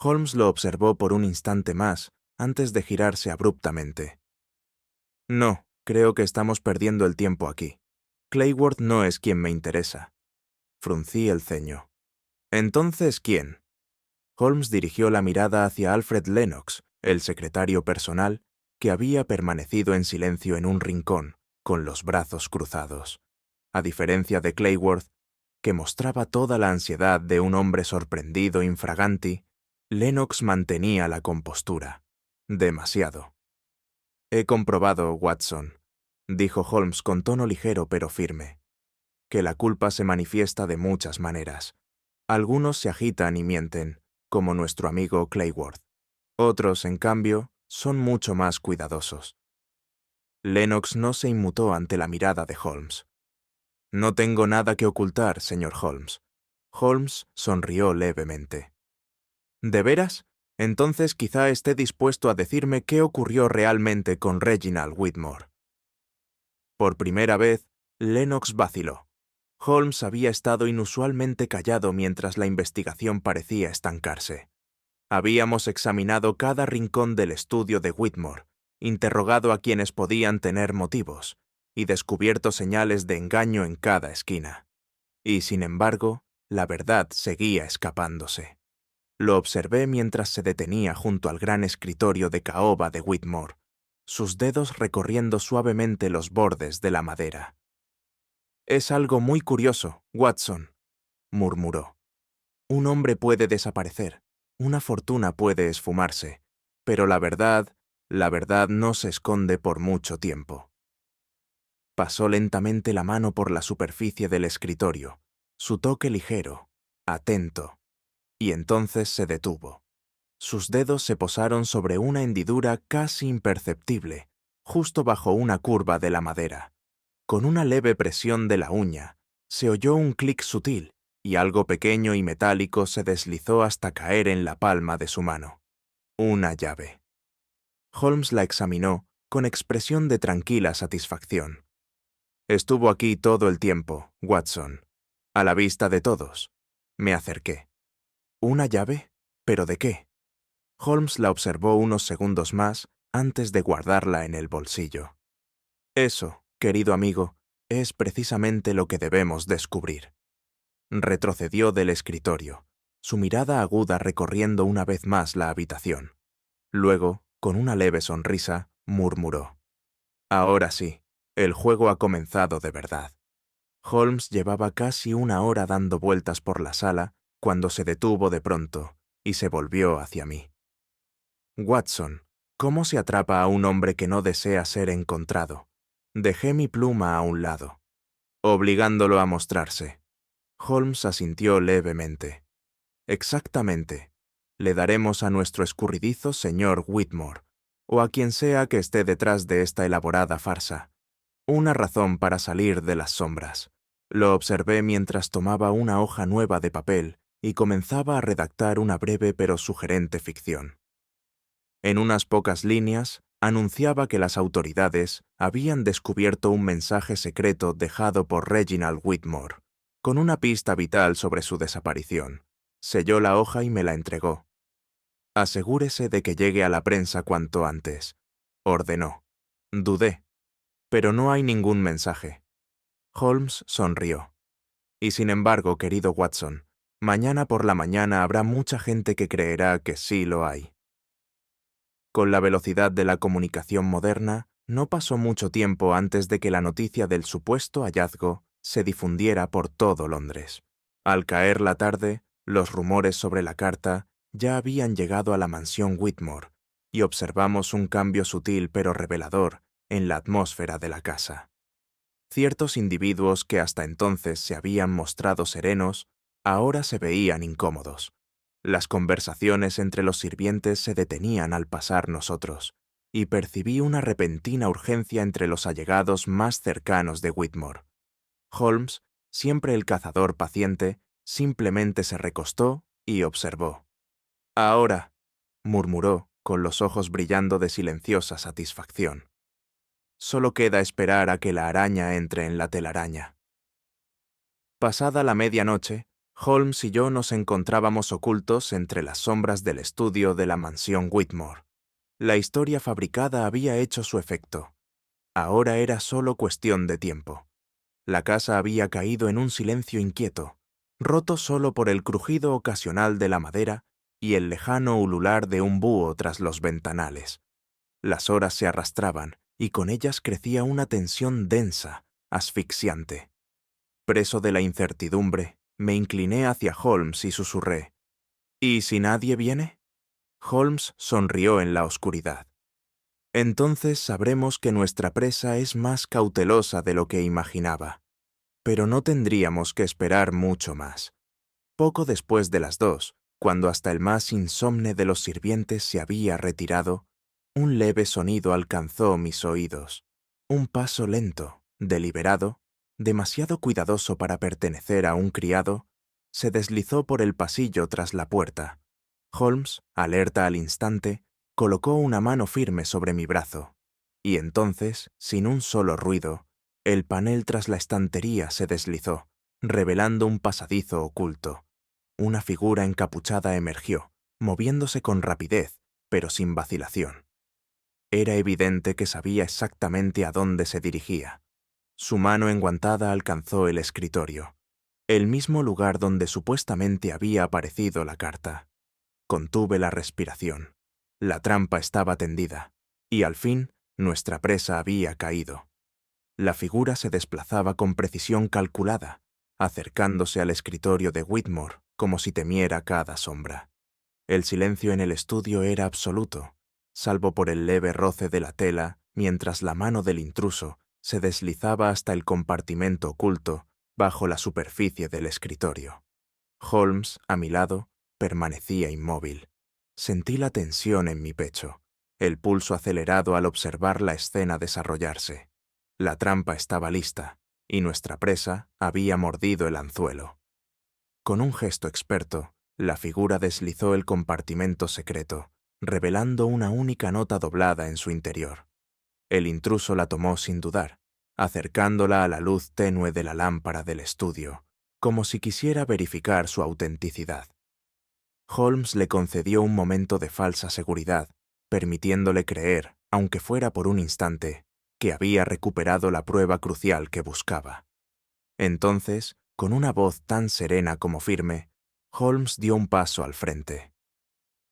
Holmes lo observó por un instante más, antes de girarse abruptamente. «No, creo que estamos perdiendo el tiempo aquí. Clayworth no es quien me interesa». Fruncí el ceño. «¿Entonces quién?» Holmes dirigió la mirada hacia Alfred Lennox, el secretario personal, que había permanecido en silencio en un rincón, con los brazos cruzados. A diferencia de Clayworth, que mostraba toda la ansiedad de un hombre sorprendido infraganti, Lennox mantenía la compostura. Demasiado. «He comprobado, Watson», dijo Holmes con tono ligero pero firme, «que la culpa se manifiesta de muchas maneras. Algunos se agitan y mienten, como nuestro amigo Clayworth. Otros, en cambio, son mucho más cuidadosos. Lennox no se inmutó ante la mirada de Holmes. No tengo nada que ocultar, señor Holmes. Holmes sonrió levemente. ¿De veras? Entonces quizá esté dispuesto a decirme qué ocurrió realmente con Reginald Whitmore. Por primera vez, Lennox vaciló. Holmes había estado inusualmente callado mientras la investigación parecía estancarse. Habíamos examinado cada rincón del estudio de Whitmore, interrogado a quienes podían tener motivos, y descubierto señales de engaño en cada esquina. Y, sin embargo, la verdad seguía escapándose. Lo observé mientras se detenía junto al gran escritorio de caoba de Whitmore, sus dedos recorriendo suavemente los bordes de la madera. «Es algo muy curioso, Watson», murmuró. «Un hombre puede desaparecer, una fortuna puede esfumarse, pero la verdad no se esconde por mucho tiempo». Pasó lentamente la mano por la superficie del escritorio, su toque ligero, atento, y entonces se detuvo. Sus dedos se posaron sobre una hendidura casi imperceptible, justo bajo una curva de la madera. Con una leve presión de la uña, se oyó un clic sutil y algo pequeño y metálico se deslizó hasta caer en la palma de su mano. Una llave. Holmes la examinó con expresión de tranquila satisfacción. Estuvo aquí todo el tiempo, Watson, a la vista de todos. Me acerqué. ¿Una llave? ¿Pero de qué? Holmes la observó unos segundos más antes de guardarla en el bolsillo. Eso, querido amigo, es precisamente lo que debemos descubrir. Retrocedió del escritorio, su mirada aguda recorriendo una vez más la habitación. Luego, con una leve sonrisa, murmuró. Ahora sí, el juego ha comenzado de verdad. Holmes llevaba casi una hora dando vueltas por la sala cuando se detuvo de pronto y se volvió hacia mí. Watson, ¿cómo se atrapa a un hombre que no desea ser encontrado? Dejé mi pluma a un lado, obligándolo a mostrarse. Holmes asintió levemente. Exactamente. Le daremos a nuestro escurridizo señor Whitmore, o a quien sea que esté detrás de esta elaborada farsa, una razón para salir de las sombras. Lo observé mientras tomaba una hoja nueva de papel y comenzaba a redactar una breve pero sugerente ficción. En unas pocas líneas, anunciaba que las autoridades habían descubierto un mensaje secreto dejado por Reginald Whitmore, con una pista vital sobre su desaparición. Selló la hoja y me la entregó. «Asegúrese de que llegue a la prensa cuanto antes», ordenó. Dudé. «Pero no hay ningún mensaje». Holmes sonrió. «Y sin embargo, querido Watson, mañana por la mañana habrá mucha gente que creerá que sí lo hay». Con la velocidad de la comunicación moderna, no pasó mucho tiempo antes de que la noticia del supuesto hallazgo se difundiera por todo Londres. Al caer la tarde, los rumores sobre la carta ya habían llegado a la mansión Whitmore, y observamos un cambio sutil pero revelador en la atmósfera de la casa. Ciertos individuos que hasta entonces se habían mostrado serenos, ahora se veían incómodos. Las conversaciones entre los sirvientes se detenían al pasar nosotros, y percibí una repentina urgencia entre los allegados más cercanos de Whitmore. Holmes, siempre el cazador paciente, simplemente se recostó y observó. «Ahora», murmuró, con los ojos brillando de silenciosa satisfacción. «Solo queda esperar a que la araña entre en la telaraña». Pasada la medianoche, Holmes y yo nos encontrábamos ocultos entre las sombras del estudio de la mansión Whitmore. La historia fabricada había hecho su efecto. Ahora era solo cuestión de tiempo. La casa había caído en un silencio inquieto, roto solo por el crujido ocasional de la madera y el lejano ulular de un búho tras los ventanales. Las horas se arrastraban y con ellas crecía una tensión densa, asfixiante. Preso de la incertidumbre, me incliné hacia Holmes y susurré. «¿Y si nadie viene?» Holmes sonrió en la oscuridad. «Entonces sabremos que nuestra presa es más cautelosa de lo que imaginaba. Pero no tendríamos que esperar mucho más». Poco después de las 2, cuando hasta el más insomne de los sirvientes se había retirado, un leve sonido alcanzó mis oídos. Un paso lento, deliberado, demasiado cuidadoso para pertenecer a un criado, se deslizó por el pasillo tras la puerta. Holmes, alerta al instante, colocó una mano firme sobre mi brazo, y entonces, sin un solo ruido, el panel tras la estantería se deslizó, revelando un pasadizo oculto. Una figura encapuchada emergió, moviéndose con rapidez, pero sin vacilación. Era evidente que sabía exactamente a dónde se dirigía. Su mano enguantada alcanzó el escritorio, el mismo lugar donde supuestamente había aparecido la carta. Contuve la respiración. La trampa estaba tendida, y al fin nuestra presa había caído. La figura se desplazaba con precisión calculada, acercándose al escritorio de Whitmore como si temiera cada sombra. El silencio en el estudio era absoluto, salvo por el leve roce de la tela mientras la mano del intruso se deslizaba hasta el compartimento oculto bajo la superficie del escritorio. Holmes, a mi lado, permanecía inmóvil. Sentí la tensión en mi pecho, el pulso acelerado al observar la escena desarrollarse. La trampa estaba lista, y nuestra presa había mordido el anzuelo. Con un gesto experto, la figura deslizó el compartimento secreto, revelando una única nota doblada en su interior. El intruso la tomó sin dudar, acercándola a la luz tenue de la lámpara del estudio, como si quisiera verificar su autenticidad. Holmes le concedió un momento de falsa seguridad, permitiéndole creer, aunque fuera por un instante, que había recuperado la prueba crucial que buscaba. Entonces, con una voz tan serena como firme, Holmes dio un paso al frente.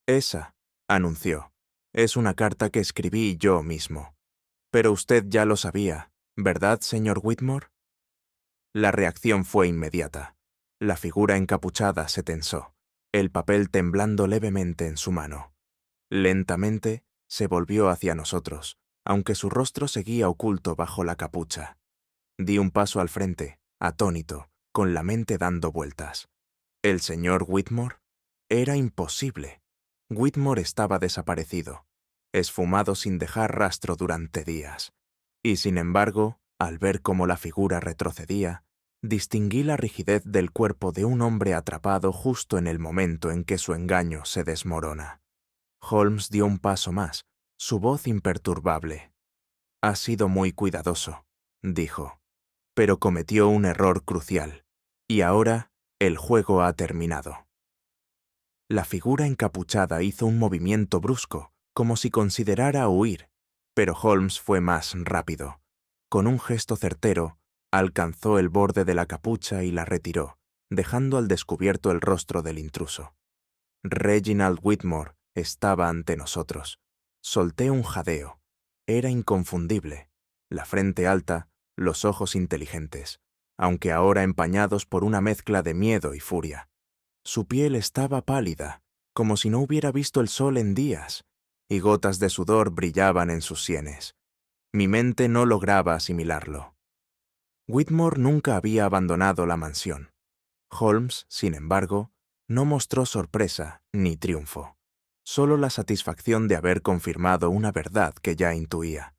«Esa», anunció, «es una carta que escribí yo mismo. Pero usted ya lo sabía, ¿verdad, señor Whitmore?» La reacción fue inmediata. La figura encapuchada se tensó, el papel temblando levemente en su mano. Lentamente se volvió hacia nosotros, aunque su rostro seguía oculto bajo la capucha. Di un paso al frente, atónito, con la mente dando vueltas. ¿El señor Whitmore? Era imposible. Whitmore estaba desaparecido, esfumado sin dejar rastro durante días. Y sin embargo, al ver cómo la figura retrocedía, distinguí la rigidez del cuerpo de un hombre atrapado justo en el momento en que su engaño se desmorona. Holmes dio un paso más, su voz imperturbable. «Ha sido muy cuidadoso», dijo, «pero cometió un error crucial, y ahora el juego ha terminado». La figura encapuchada hizo un movimiento brusco, como si considerara huir, pero Holmes fue más rápido. Con un gesto certero, alcanzó el borde de la capucha y la retiró, dejando al descubierto el rostro del intruso. Reginald Whitmore estaba ante nosotros. Solté un jadeo. Era inconfundible. La frente alta, los ojos inteligentes, aunque ahora empañados por una mezcla de miedo y furia. Su piel estaba pálida, como si no hubiera visto el sol en días, y gotas de sudor brillaban en sus sienes. Mi mente no lograba asimilarlo. Whitmore nunca había abandonado la mansión. Holmes, sin embargo, no mostró sorpresa ni triunfo, solo la satisfacción de haber confirmado una verdad que ya intuía.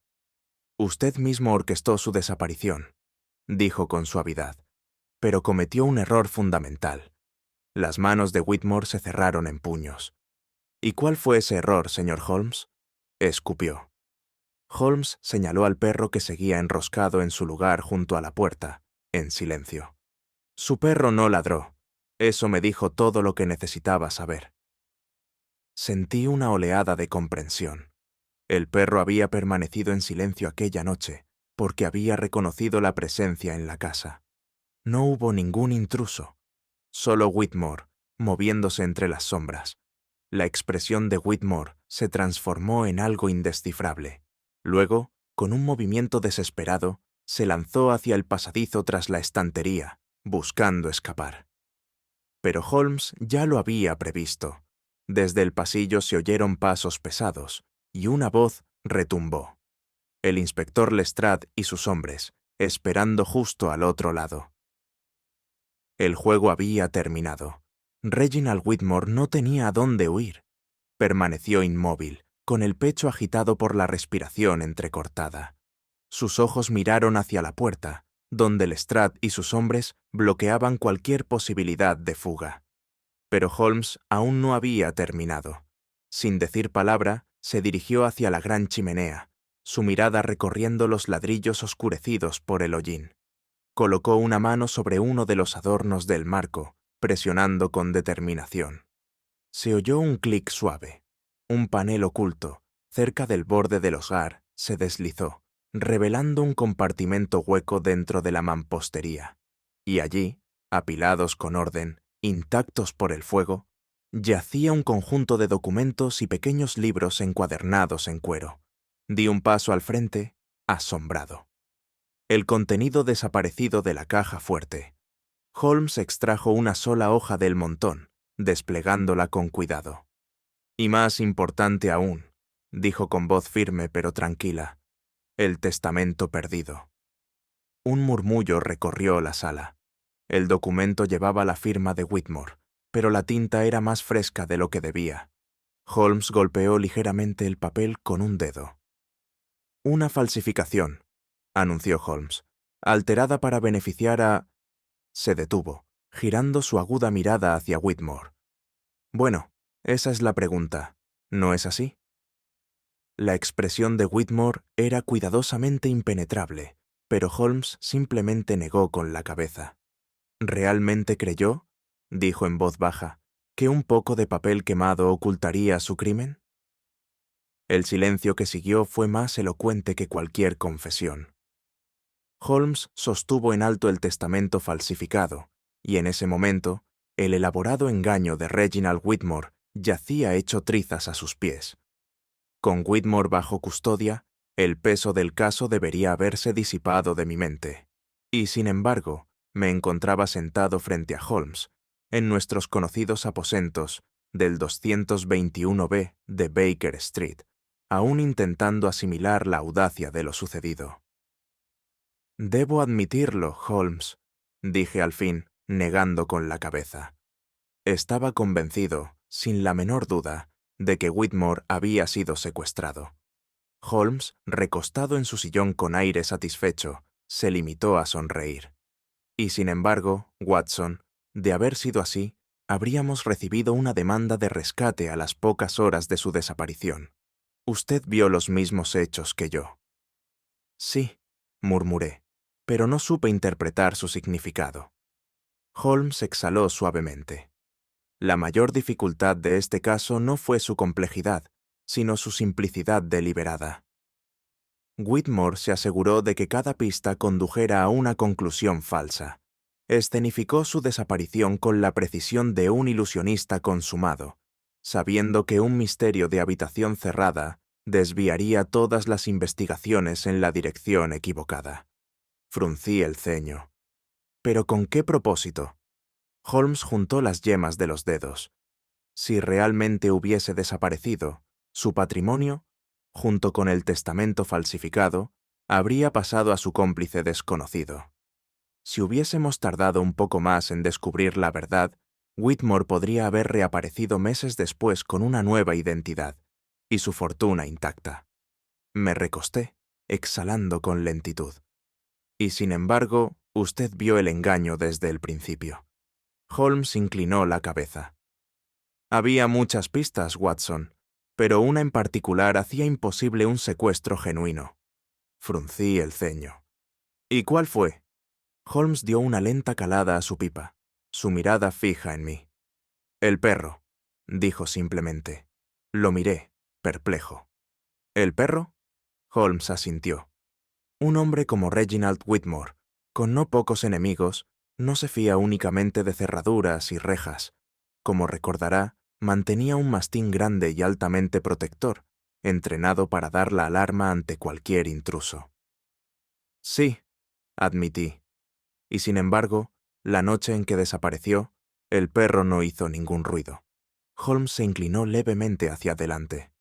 «Usted mismo orquestó su desaparición», dijo con suavidad, «pero cometió un error fundamental». Las manos de Whitmore se cerraron en puños. «¿Y cuál fue ese error, señor Holmes?», escupió. Holmes señaló al perro que seguía enroscado en su lugar junto a la puerta, en silencio. «Su perro no ladró. Eso me dijo todo lo que necesitaba saber». Sentí una oleada de comprensión. El perro había permanecido en silencio aquella noche porque había reconocido la presencia en la casa. No hubo ningún intruso. Solo Whitmore, moviéndose entre las sombras. La expresión de Whitmore se transformó en algo indescifrable. Luego, con un movimiento desesperado, se lanzó hacia el pasadizo tras la estantería, buscando escapar. Pero Holmes ya lo había previsto. Desde el pasillo se oyeron pasos pesados, y una voz retumbó. El inspector Lestrade y sus hombres, esperando justo al otro lado. El juego había terminado. Reginald Whitmore no tenía a dónde huir. Permaneció inmóvil, con el pecho agitado por la respiración entrecortada. Sus ojos miraron hacia la puerta, donde Lestrade y sus hombres bloqueaban cualquier posibilidad de fuga. Pero Holmes aún no había terminado. Sin decir palabra, se dirigió hacia la gran chimenea, su mirada recorriendo los ladrillos oscurecidos por el hollín. Colocó una mano sobre uno de los adornos del marco, presionando con determinación. Se oyó un clic suave. Un panel oculto, cerca del borde del hogar, se deslizó, revelando un compartimento hueco dentro de la mampostería. Y allí, apilados con orden, intactos por el fuego, yacía un conjunto de documentos y pequeños libros encuadernados en cuero. Di un paso al frente, asombrado. El contenido desaparecido de la caja fuerte. Holmes extrajo una sola hoja del montón, desplegándola con cuidado. Y más importante aún, dijo con voz firme pero tranquila, el testamento perdido. Un murmullo recorrió la sala. El documento llevaba la firma de Whitmore, pero la tinta era más fresca de lo que debía. Holmes golpeó ligeramente el papel con un dedo. Una falsificación, anunció Holmes, alterada para beneficiar a... Se detuvo, girando su aguda mirada hacia Whitmore. Bueno, esa es la pregunta, ¿no es así? La expresión de Whitmore era cuidadosamente impenetrable, pero Holmes simplemente negó con la cabeza. ¿Realmente creyó, dijo en voz baja, que un poco de papel quemado ocultaría su crimen? El silencio que siguió fue más elocuente que cualquier confesión. Holmes sostuvo en alto el testamento falsificado, y en ese momento, el elaborado engaño de Reginald Whitmore yacía hecho trizas a sus pies. Con Whitmore bajo custodia, el peso del caso debería haberse disipado de mi mente. Y sin embargo, me encontraba sentado frente a Holmes, en nuestros conocidos aposentos del 221B de Baker Street, aún intentando asimilar la audacia de lo sucedido. Debo admitirlo, Holmes, dije al fin, negando con la cabeza. Estaba convencido, sin la menor duda, de que Whitmore había sido secuestrado. Holmes, recostado en su sillón con aire satisfecho, se limitó a sonreír. Y sin embargo, Watson, de haber sido así, habríamos recibido una demanda de rescate a las pocas horas de su desaparición. Usted vio los mismos hechos que yo. Sí, murmuré, pero no supe interpretar su significado. Holmes exhaló suavemente. La mayor dificultad de este caso no fue su complejidad, sino su simplicidad deliberada. Whitmore se aseguró de que cada pista condujera a una conclusión falsa. Escenificó su desaparición con la precisión de un ilusionista consumado, sabiendo que un misterio de habitación cerrada desviaría todas las investigaciones en la dirección equivocada. Fruncí el ceño. ¿Pero con qué propósito? Holmes juntó las yemas de los dedos. Si realmente hubiese desaparecido, su patrimonio, junto con el testamento falsificado, habría pasado a su cómplice desconocido. Si hubiésemos tardado un poco más en descubrir la verdad, Whitmore podría haber reaparecido meses después con una nueva identidad y su fortuna intacta. Me recosté, exhalando con lentitud. Y sin embargo, usted vio el engaño desde el principio. Holmes inclinó la cabeza. Había muchas pistas, Watson, pero una en particular hacía imposible un secuestro genuino. Fruncí el ceño. ¿Y cuál fue? Holmes dio una lenta calada a su pipa, su mirada fija en mí. El perro, dijo simplemente. Lo miré, perplejo. ¿El perro? Holmes asintió. Un hombre como Reginald Whitmore, con no pocos enemigos, no se fía únicamente de cerraduras y rejas. Como recordará, mantenía un mastín grande y altamente protector, entrenado para dar la alarma ante cualquier intruso. Sí, admití. Y sin embargo, la noche en que desapareció, el perro no hizo ningún ruido. Holmes se inclinó levemente hacia adelante.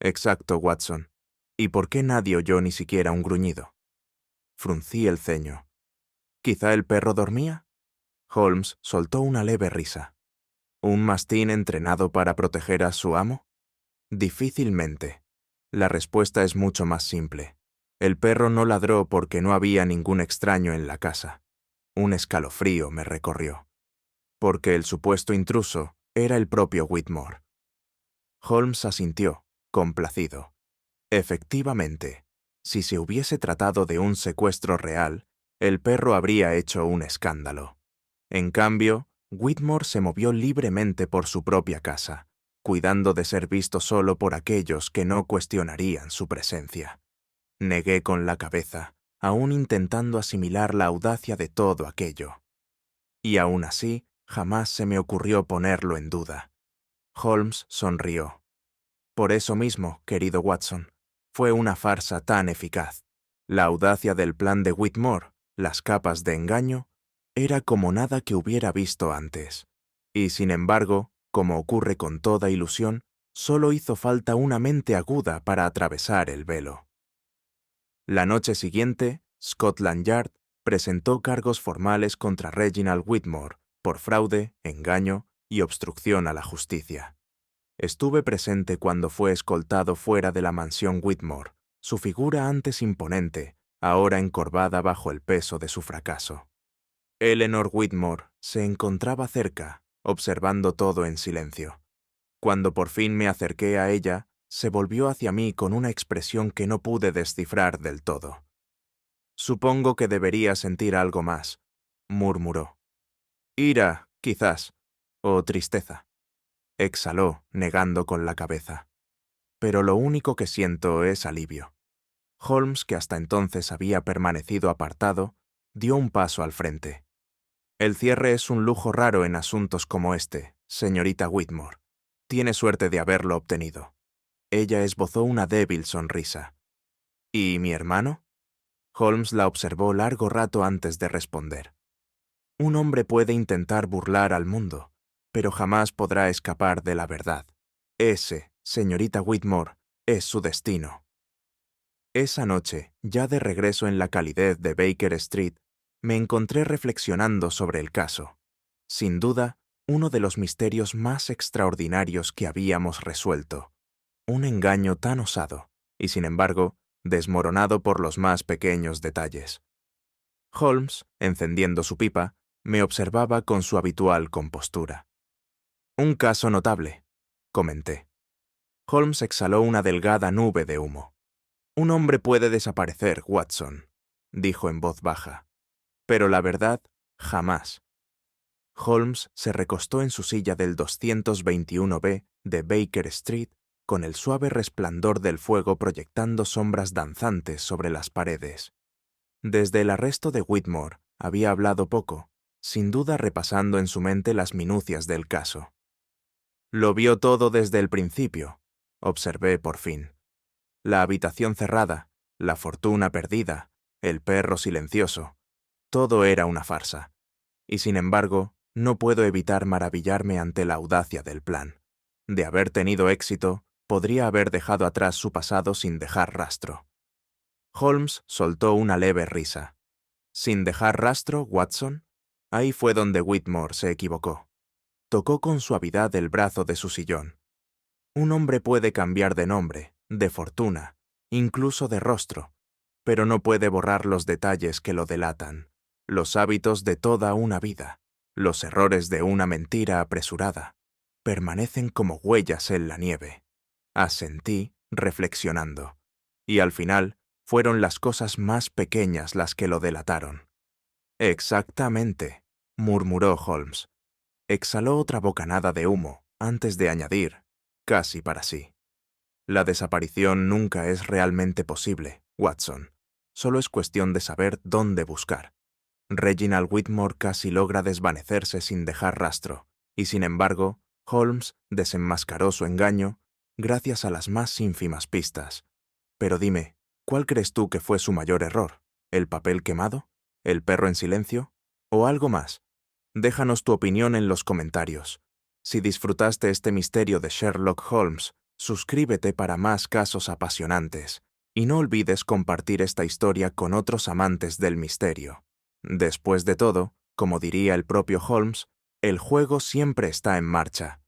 Exacto, Watson. ¿Y por qué nadie oyó ni siquiera un gruñido? Fruncí el ceño. ¿Quizá el perro dormía? Holmes soltó una leve risa. ¿Un mastín entrenado para proteger a su amo? Difícilmente. La respuesta es mucho más simple. El perro no ladró porque no había ningún extraño en la casa. Un escalofrío me recorrió. Porque el supuesto intruso era el propio Whitmore. Holmes asintió, complacido. Efectivamente, si se hubiese tratado de un secuestro real, el perro habría hecho un escándalo. En cambio, Whitmore se movió libremente por su propia casa, cuidando de ser visto solo por aquellos que no cuestionarían su presencia. Negué con la cabeza, aún intentando asimilar la audacia de todo aquello. Y aún así, jamás se me ocurrió ponerlo en duda. Holmes sonrió. Por eso mismo, querido Watson, fue una farsa tan eficaz. La audacia del plan de Whitmore, las capas de engaño, era como nada que hubiera visto antes. Y sin embargo, como ocurre con toda ilusión, solo hizo falta una mente aguda para atravesar el velo. La noche siguiente, Scotland Yard presentó cargos formales contra Reginald Whitmore por fraude, engaño y obstrucción a la justicia. Estuve presente cuando fue escoltado fuera de la mansión Whitmore, su figura antes imponente, ahora encorvada bajo el peso de su fracaso. Eleanor Whitmore se encontraba cerca, observando todo en silencio. Cuando por fin me acerqué a ella, se volvió hacia mí con una expresión que no pude descifrar del todo. «Supongo que debería sentir algo más», murmuró. «Ira, quizás, o tristeza». Exhaló, negando con la cabeza. «Pero lo único que siento es alivio». Holmes, que hasta entonces había permanecido apartado, dio un paso al frente. «El cierre es un lujo raro en asuntos como este, señorita Whitmore. Tiene suerte de haberlo obtenido». Ella esbozó una débil sonrisa. «¿Y mi hermano?». Holmes la observó largo rato antes de responder. «Un hombre puede intentar burlar al mundo, pero jamás podrá escapar de la verdad. Ese, señorita Whitmore, es su destino». Esa noche, ya de regreso en la calidez de Baker Street, me encontré reflexionando sobre el caso. Sin duda, uno de los misterios más extraordinarios que habíamos resuelto. Un engaño tan osado, y sin embargo, desmoronado por los más pequeños detalles. Holmes, encendiendo su pipa, me observaba con su habitual compostura. «Un caso notable», comenté. Holmes exhaló una delgada nube de humo. «Un hombre puede desaparecer, Watson», dijo en voz baja. «Pero la verdad, jamás». Holmes se recostó en su silla del 221B de Baker Street con el suave resplandor del fuego proyectando sombras danzantes sobre las paredes. Desde el arresto de Whitmore había hablado poco, sin duda repasando en su mente las minucias del caso. «Lo vio todo desde el principio», observé por fin. La habitación cerrada, la fortuna perdida, el perro silencioso, todo era una farsa. Y sin embargo, no puedo evitar maravillarme ante la audacia del plan. De haber tenido éxito, podría haber dejado atrás su pasado sin dejar rastro. Holmes soltó una leve risa. «¿Sin dejar rastro, Watson?». Ahí fue donde Whitmore se equivocó. Tocó con suavidad el brazo de su sillón. «Un hombre puede cambiar de nombre, de fortuna, incluso de rostro, pero no puede borrar los detalles que lo delatan, los hábitos de toda una vida, los errores de una mentira apresurada. Permanecen como huellas en la nieve». Asentí, reflexionando. Y al final, fueron las cosas más pequeñas las que lo delataron. «Exactamente», murmuró Holmes. Exhaló otra bocanada de humo, antes de añadir, casi para sí. «La desaparición nunca es realmente posible, Watson. Solo es cuestión de saber dónde buscar. Reginald Whitmore casi logra desvanecerse sin dejar rastro, y sin embargo, Holmes desenmascaró su engaño gracias a las más ínfimas pistas. Pero dime, ¿cuál crees tú que fue su mayor error? ¿El papel quemado? ¿El perro en silencio? ¿O algo más? Déjanos tu opinión en los comentarios. Si disfrutaste este misterio de Sherlock Holmes, suscríbete para más casos apasionantes, y no olvides compartir esta historia con otros amantes del misterio. Después de todo, como diría el propio Holmes, el juego siempre está en marcha.